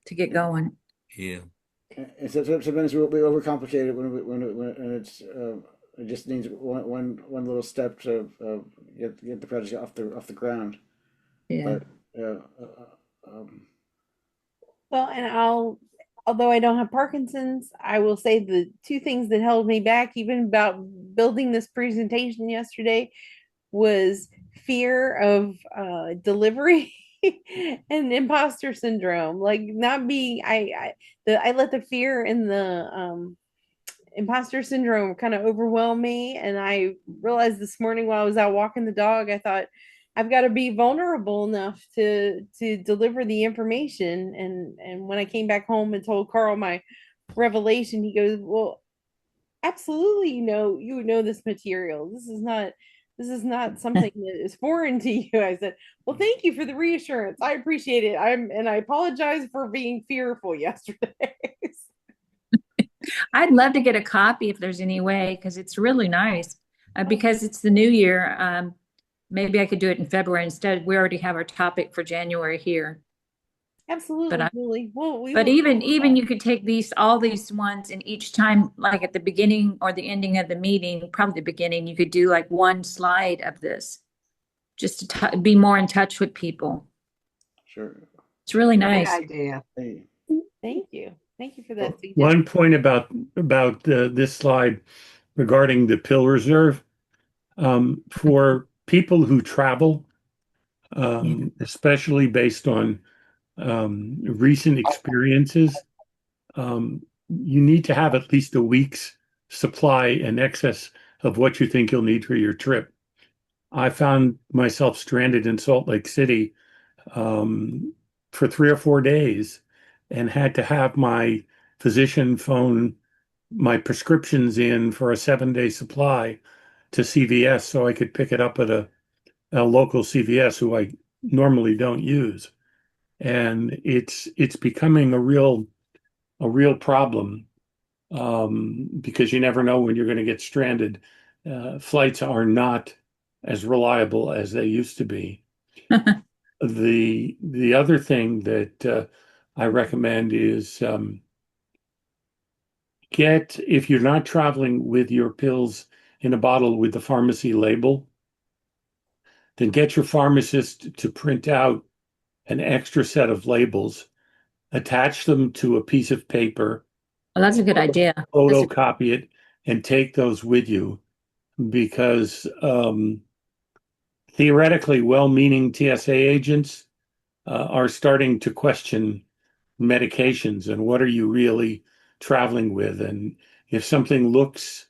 to get going. Yeah. and sometimes we overcomplicate it when it's it just needs one little step to get the project off the ground. Yeah. But uh, uh, um, Well, and although I don't have Parkinson's, I will say the two things that held me back, even about building this presentation yesterday, was fear of delivery and imposter syndrome. Like not being, I let the fear and the imposter syndrome kind of overwhelmed me. And I realized this morning while I was out walking the dog, I thought I've got to be vulnerable enough to deliver the information. And when I came back home and told Carl my revelation, he goes, "Well, absolutely, you know this material. This is not something that is foreign to you." I said, "Well, thank you for the reassurance. I appreciate it. I apologize for being fearful yesterday." I'd love to get a copy if there's any way, because it's really nice. Because it's the new year, maybe I could do it in February instead. We already have our topic for January here. Absolutely, I Julie. Well, we But will. even you could take all these ones, and each time, like at the beginning or the ending of the meeting, probably the beginning, you could do like one slide of this, just to be more in touch with people. Sure. It's really Great nice. idea. Hey, Thank you. Thank you for that suggestion. One point about this slide regarding the pill reserve, for people who travel, especially based on recent experiences, you need to have at least a week's supply in excess of what you think you'll need for your trip. I found myself stranded in Salt Lake City for 3 or 4 days and had to have my physician phone my prescriptions in for a 7 day supply to CVS so I could pick it up at a local CVS who I normally don't use. And it's becoming a real problem because you never know when you're going to get stranded. Flights are not as reliable as they used to be. The other thing that I recommend is if you're not traveling with your pills in a bottle with the pharmacy label, then get your pharmacist to print out an extra set of labels, attach them to a piece of paper, Well, that's a good idea. photocopy it, and take those with you because theoretically well-meaning TSA agents are starting to question medications and what are you really traveling with. And if something looks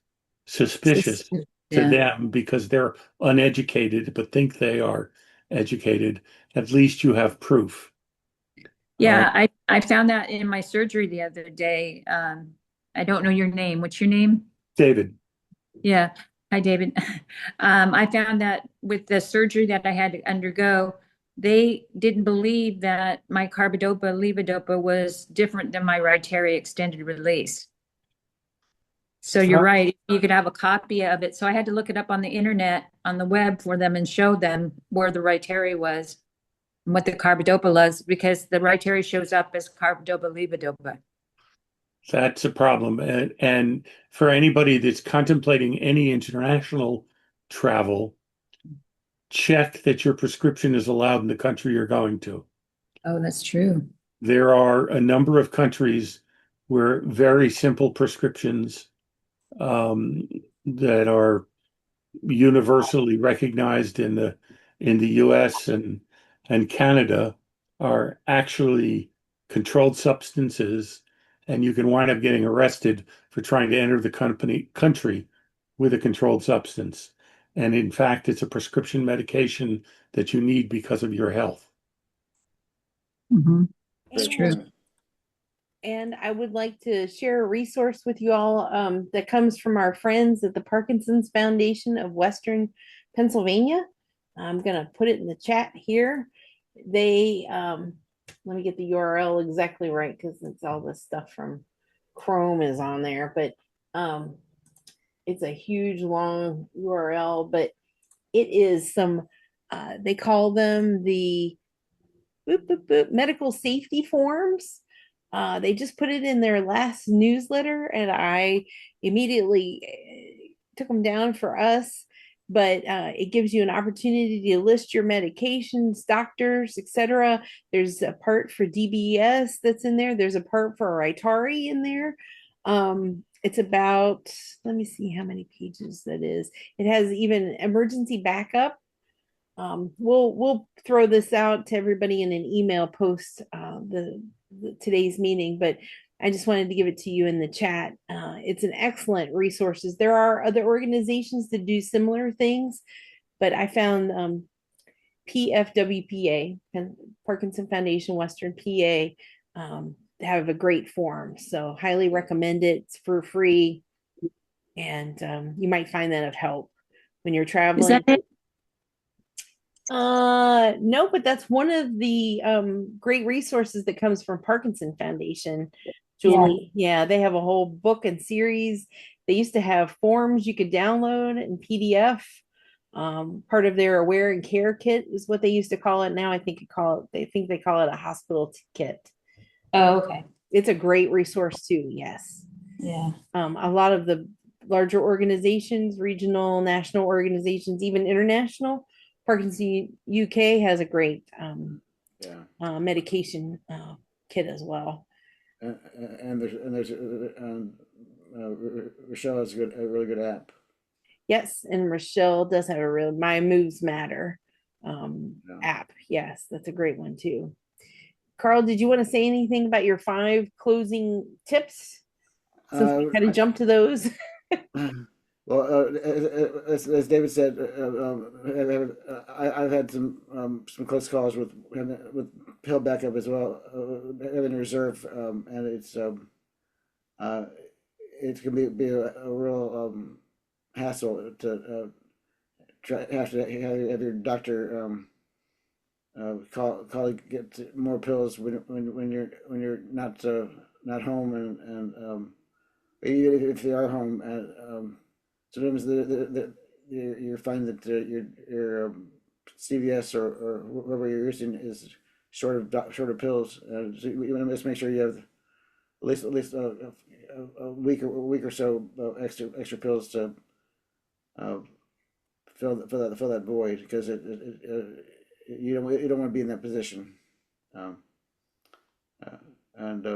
suspicious to Yeah. them because they're uneducated but think they are educated, at least you have proof. Yeah, I found that in my surgery the other day. I don't know your name. What's your name? David. Yeah. Hi, David. I found that with the surgery that I had to undergo, they didn't believe that my carbidopa levodopa was different than my Rytary extended release. So you're right. You could have a copy of it. So I had to look it up on the internet, on the web for them and show them where the Rytary was and what the carbidopa was, because the Rytary shows up as carbidopa levodopa. That's a problem. And for anybody that's contemplating any international travel, check that your prescription is allowed in the country you're going to. Oh, that's true. There are a number of countries where very simple prescriptions that are universally recognized in the US and Canada are actually controlled substances, and you can wind up getting arrested for trying to enter the country with a controlled substance. And in fact, it's a prescription medication that you need because of your health. Mm-hmm. It's true. And I would like to share a resource with you all that comes from our friends at the Parkinson's Foundation of Western Pennsylvania. I'm going to put it in the chat here. They, let me get the URL exactly right because it's all this stuff from Chrome is on there, but it's a huge long URL, but it is some, they call them the medical safety forms. They just put it in their last newsletter, and I immediately took them down for us. But it gives you an opportunity to list your medications, doctors, etc. There's a part for DBS that's in there. There's a part for Rytary in there. It's about, let me see how many pages that is. It has even emergency backup. We'll throw this out to everybody in an email post the today's meeting, but I just wanted to give it to you in the chat. It's an excellent resources. There are other organizations that do similar things, but I found PFWPA, Parkinson Foundation Western PA, have a great forum. So highly recommend it. It's for free, and you might find that of help when you're traveling. Is that it? No, but that's one of the great resources that comes from Parkinson Foundation, Julie. Yeah, they have a whole book and series. They used to have forms you could download in PDF. Part of their aware and care kit is what they used to call it. Now they think they call it a hospital kit. Oh, okay. It's a great resource too. Yes. Yeah. A lot of the larger organizations, regional, national organizations, even international, Parkinson UK has a great medication kit as well. And there's Rochelle has a really good app. Yes, and Rochelle does have a real My Moves Matter app. Yes, that's a great one too. Karl, did you want to say anything about your 5 closing tips? Since we kind of jump to those. Well, as David said, I've had some close calls with pill backup as well, having a reserve, and it can be a real hassle to have your doctor call get more pills when you're not home, and even if they are home, sometimes you find that your CVS or whoever you're using is short of pills. So you want to make sure you have at least a week or so of extra pills to fill that void, because you don't want to be in that position. And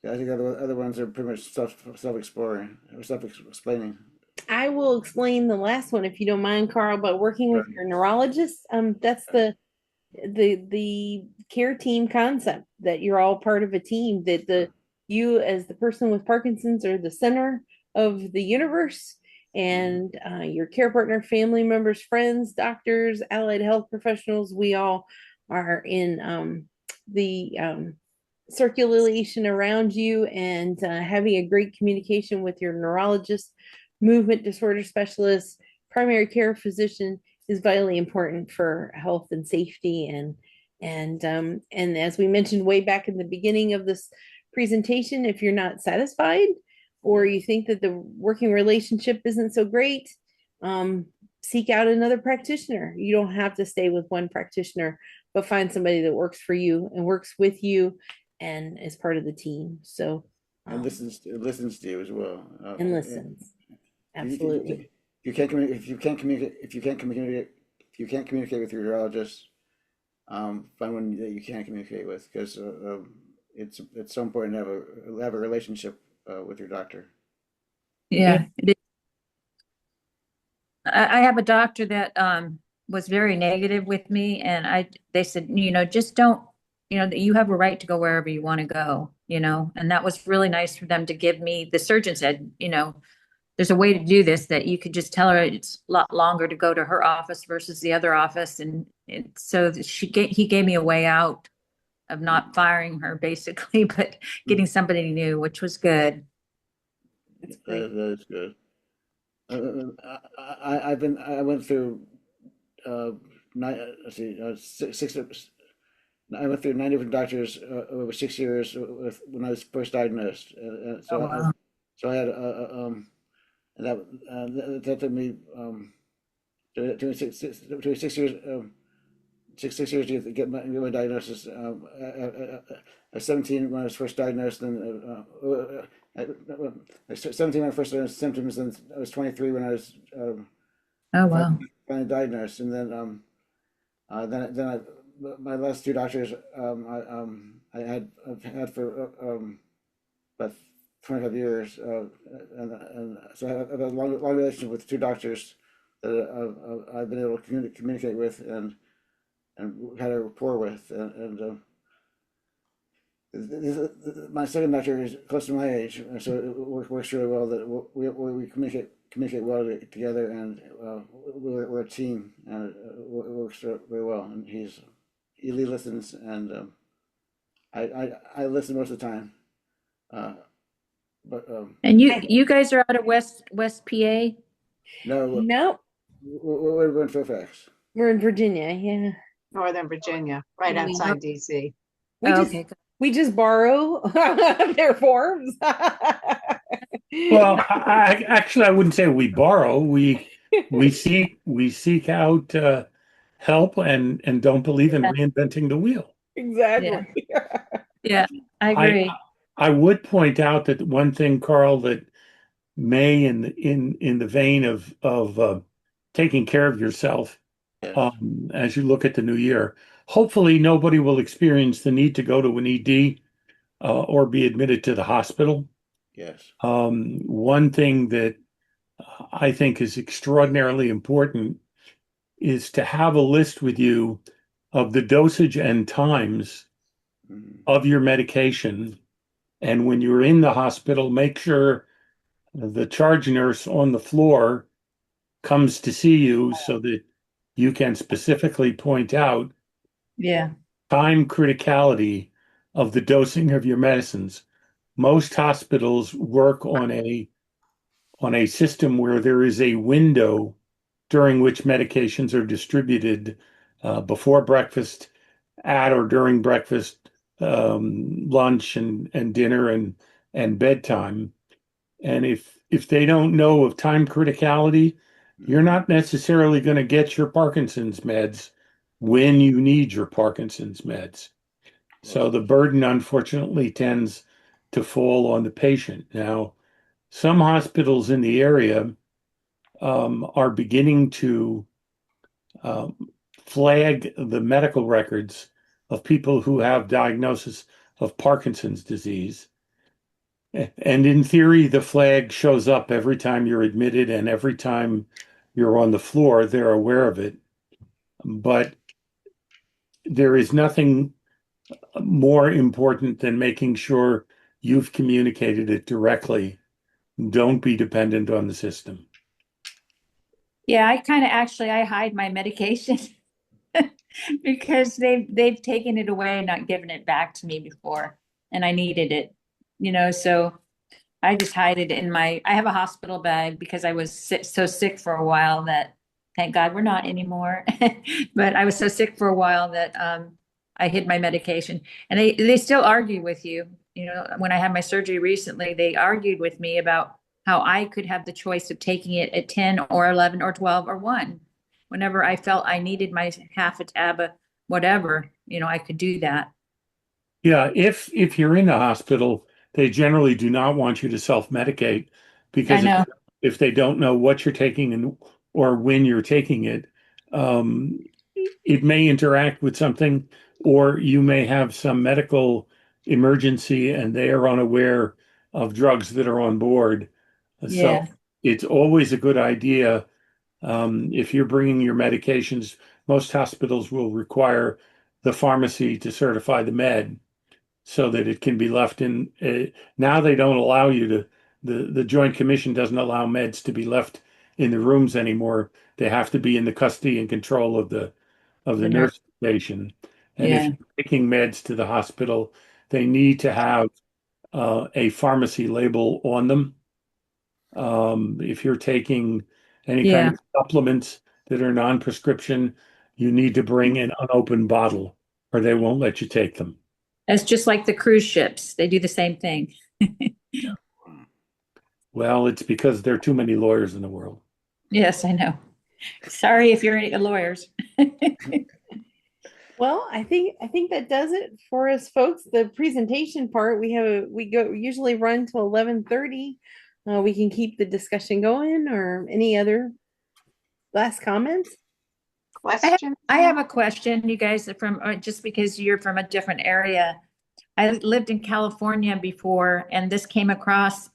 I think other ones are pretty much self-exploring or self-explaining. I will explain the last one if you don't mind, Karl. But working with your neurologist, that's the care team concept, that you're all part of a team, that you as the person with Parkinson's are the center of the universe, and your care partner, family members, friends, doctors, allied health professionals, we all are in the circulation around you, and having a great communication with your neurologist, movement disorder specialist, primary care physician is vitally important for health and safety. And as we mentioned way back in the beginning of this presentation, if you're not satisfied or you think that the working relationship isn't so great, seek out another practitioner. You don't have to stay with one practitioner, but find somebody that works for you and works with you and is part of the team. So and listens to you as well. And listens. Absolutely. If you can't communicate with your neurologist, find one that you can communicate with, because it's so important to have a relationship with your doctor. Yeah. I have a doctor that was very negative with me, and they said, just don't, that you have a right to go wherever you want to go, and that was really nice for them to give me. The surgeon said, there's a way to do this, that you could just tell her it's a lot longer to go to her office versus the other office. And so he gave me a way out of not firing her, basically, but getting somebody new, which was good. That is good. I went through I went through 9 different doctors over 6 years when I was first diagnosed. So wow. I had that took me 6 years. 6 years to get my diagnosis. I was 17 when I was first diagnosed, and I was 17 when I first started symptoms, and I was 23 when I was Oh wow. finally diagnosed. And then my last 2 doctors I've had for about 25 years, and so I have a long relationship with 2 doctors that I've been able to communicate with and had a rapport with, and my second doctor is close to my age, so it works really well that we communicate well together, and we're a team, and it works very well. And he listens, and I listen most of the time. But and you guys are out of West PA? No, we're in Fairfax. We're in Virginia. Yeah. Northern Virginia, right outside DC. We just borrow their forms. Well, I wouldn't say we borrow. We we seek out help and don't believe in Yeah. reinventing the wheel. Exactly. Yeah, I I agree. I would point out that one thing, Carl, that may in the vein of taking care of yourself Yes. as you look at the new year. Hopefully, nobody will experience the need to go to an ED or be admitted to the hospital. Yes. One thing that I think is extraordinarily important is to have a list with you of the dosage and times Mhm. of your medication. And when you're in the hospital, make sure the charge nurse on the floor comes to see you so that you can specifically point out Yeah, time criticality of the dosing of your medicines. Most hospitals work on a system where there is a window during which medications are distributed before breakfast, at or during breakfast, lunch and dinner and bedtime. And if they don't know of time criticality, you're not necessarily going to get your Parkinson's meds when you need your Parkinson's meds. So the burden, unfortunately, tends to fall on the patient. Now, some hospitals in the area are beginning to um, flag the medical records of people who have diagnosis of Parkinson's disease. And in theory, the flag shows up every time you're admitted and every time you're on the floor, they're aware of it. But there is nothing more important than making sure you've communicated it directly. Don't be dependent on the system. yeah, I kind of actually I hide my medication because they've taken it away and not given it back to me before, and I needed it, so I just hide it in I have a hospital bag because I was so sick for a while that, thank God we're not anymore. But I was so sick for a while that I hid my medication. And they still argue with you. When I had my surgery recently, they argued with me about how I could have the choice of taking it at 10 or 11 or 12 or 1. Whenever I felt I needed my half a tab of whatever, I could do that. Yeah, if you're in the hospital, they generally do not want you to self-medicate I because know. if they don't know what you're taking and or when you're taking it, um, it may interact with something, or you may have some medical emergency and they are unaware of drugs that are on board. So Yeah. it's always a good idea if you're bringing your medications. Most hospitals will require the pharmacy to certify the med so that it can be left in. Now they don't allow you to. The Joint Commission doesn't allow meds to be left in the rooms anymore. They have to be in the custody and control of the The nurse. nurse station. And if Yeah. you're taking meds to the hospital, they need to have a pharmacy label on them. If you're taking any kind Yeah. of supplements that are non-prescription, you need to bring an unopened bottle, or they won't let you take them. It's just like the cruise ships. They do the same thing. Well, it's because there are too many lawyers in the world. Yes, I know. Sorry if you're any lawyers. Well, I think that does it for us, folks. The presentation part, we go usually run till 11:30. We can keep the discussion going, or any other last comments? Question? I have a question, you guys, from just because you're from a different area. I lived in California before, and this came across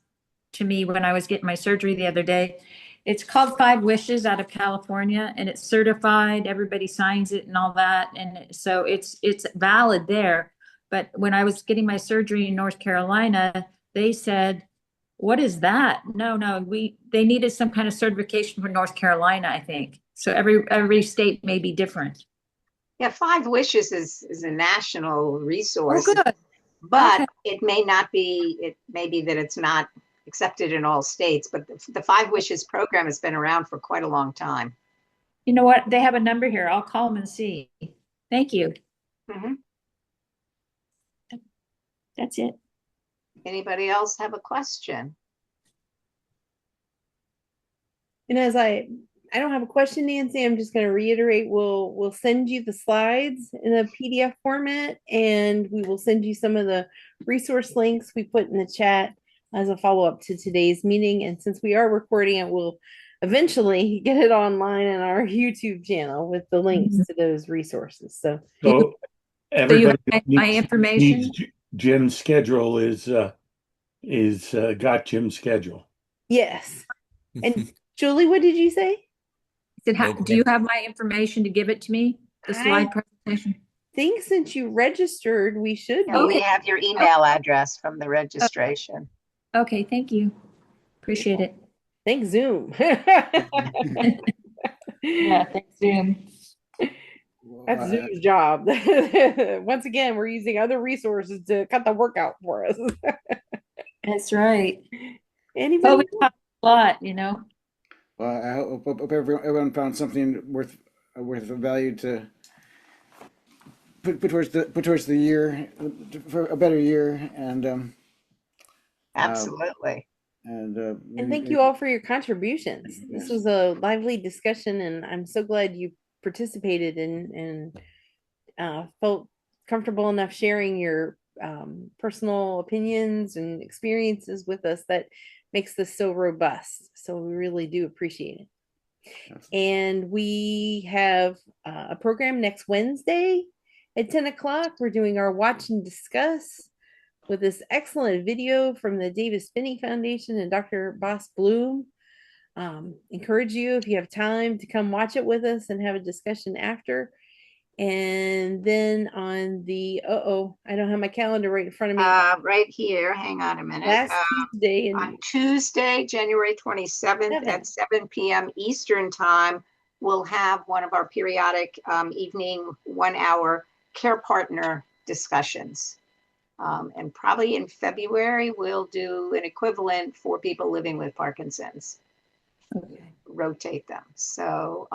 to me when I was getting my surgery the other day. It's called Five Wishes out of California, and it's certified. Everybody signs it and all that, and so it's valid there. But when I was getting my surgery in North Carolina, they said, "What is that?" No, no, they needed some kind of certification for North Carolina, I think. So every state may be different. Yeah, Five Wishes is a national Oh, resource, good. but Okay. it may not be, it may be that it's not accepted in all states, but the Five Wishes program has been around for quite a long time. You know what? They have a number here. I'll call them and see. Thank you. Mhm. That's it. Anybody else have a question? And as I I don't have a question, Nancy. I'm just going to reiterate. We'll send you the slides in a PDF format, and we will send you some of the resource links we put in the chat as a follow up to today's meeting. And since we are recording it, we'll eventually get it online on our YouTube channel with the links to those resources. So So So you everybody have my information? needs Jim's schedule is got Jim's schedule. yes. And Julie, what did you say? Do you have my information to give it to me? The slide presentation? Think since you registered, we should be. And we Okay. have your email address from the registration. Okay, thank you. Appreciate it. Thanks, Zoom. Yeah, thanks, Zoom. That's Zoom's job. Once again, we're using other resources to cut the work out for us. That's right. Anybody? Well, we talked a lot, you know. Well, I hope everyone found something worth value to put towards the year for a better year, and Absolutely. And thank you all for your contributions. This was a lively discussion, and I'm so glad you participated and felt comfortable enough sharing your personal opinions and experiences with us. That makes this so robust. So we really do appreciate it. And we have a program next Wednesday at 10 o'clock. We're doing our watch and discuss with this excellent video from the Davis Finney Foundation and Dr. Boss Bloom. Encourage you, if you have time, to come watch it with us and have a discussion after. And then on the, I don't have my calendar right in front of me. Right here, hang on a minute. Last Tuesday. On Tuesday, January 27th at 7 p.m. Eastern time, we'll have one of our periodic evening 1 hour care partner discussions. And probably in February, we'll do an equivalent for people living with Parkinson's. Okay. Rotate them. So,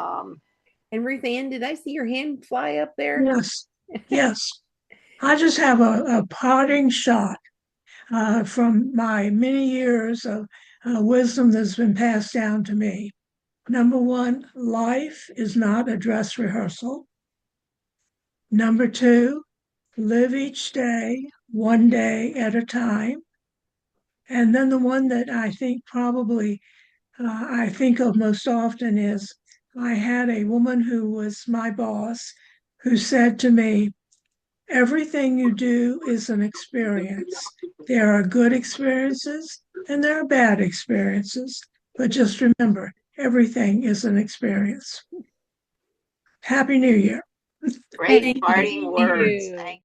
and Ruth Ann, did I see your hand fly up there? Yes, yes. I just have a parting shot from my many years of wisdom that's been passed down to me. Number one, life is not a dress rehearsal. Number two, live each day, one day at a time. And then the one that I think probably I think of most often is I had a woman who was my boss who said to me, everything you do is an experience. There are good experiences and there are bad experiences, but just remember, everything is an experience. Happy New Year. great parting words. Thank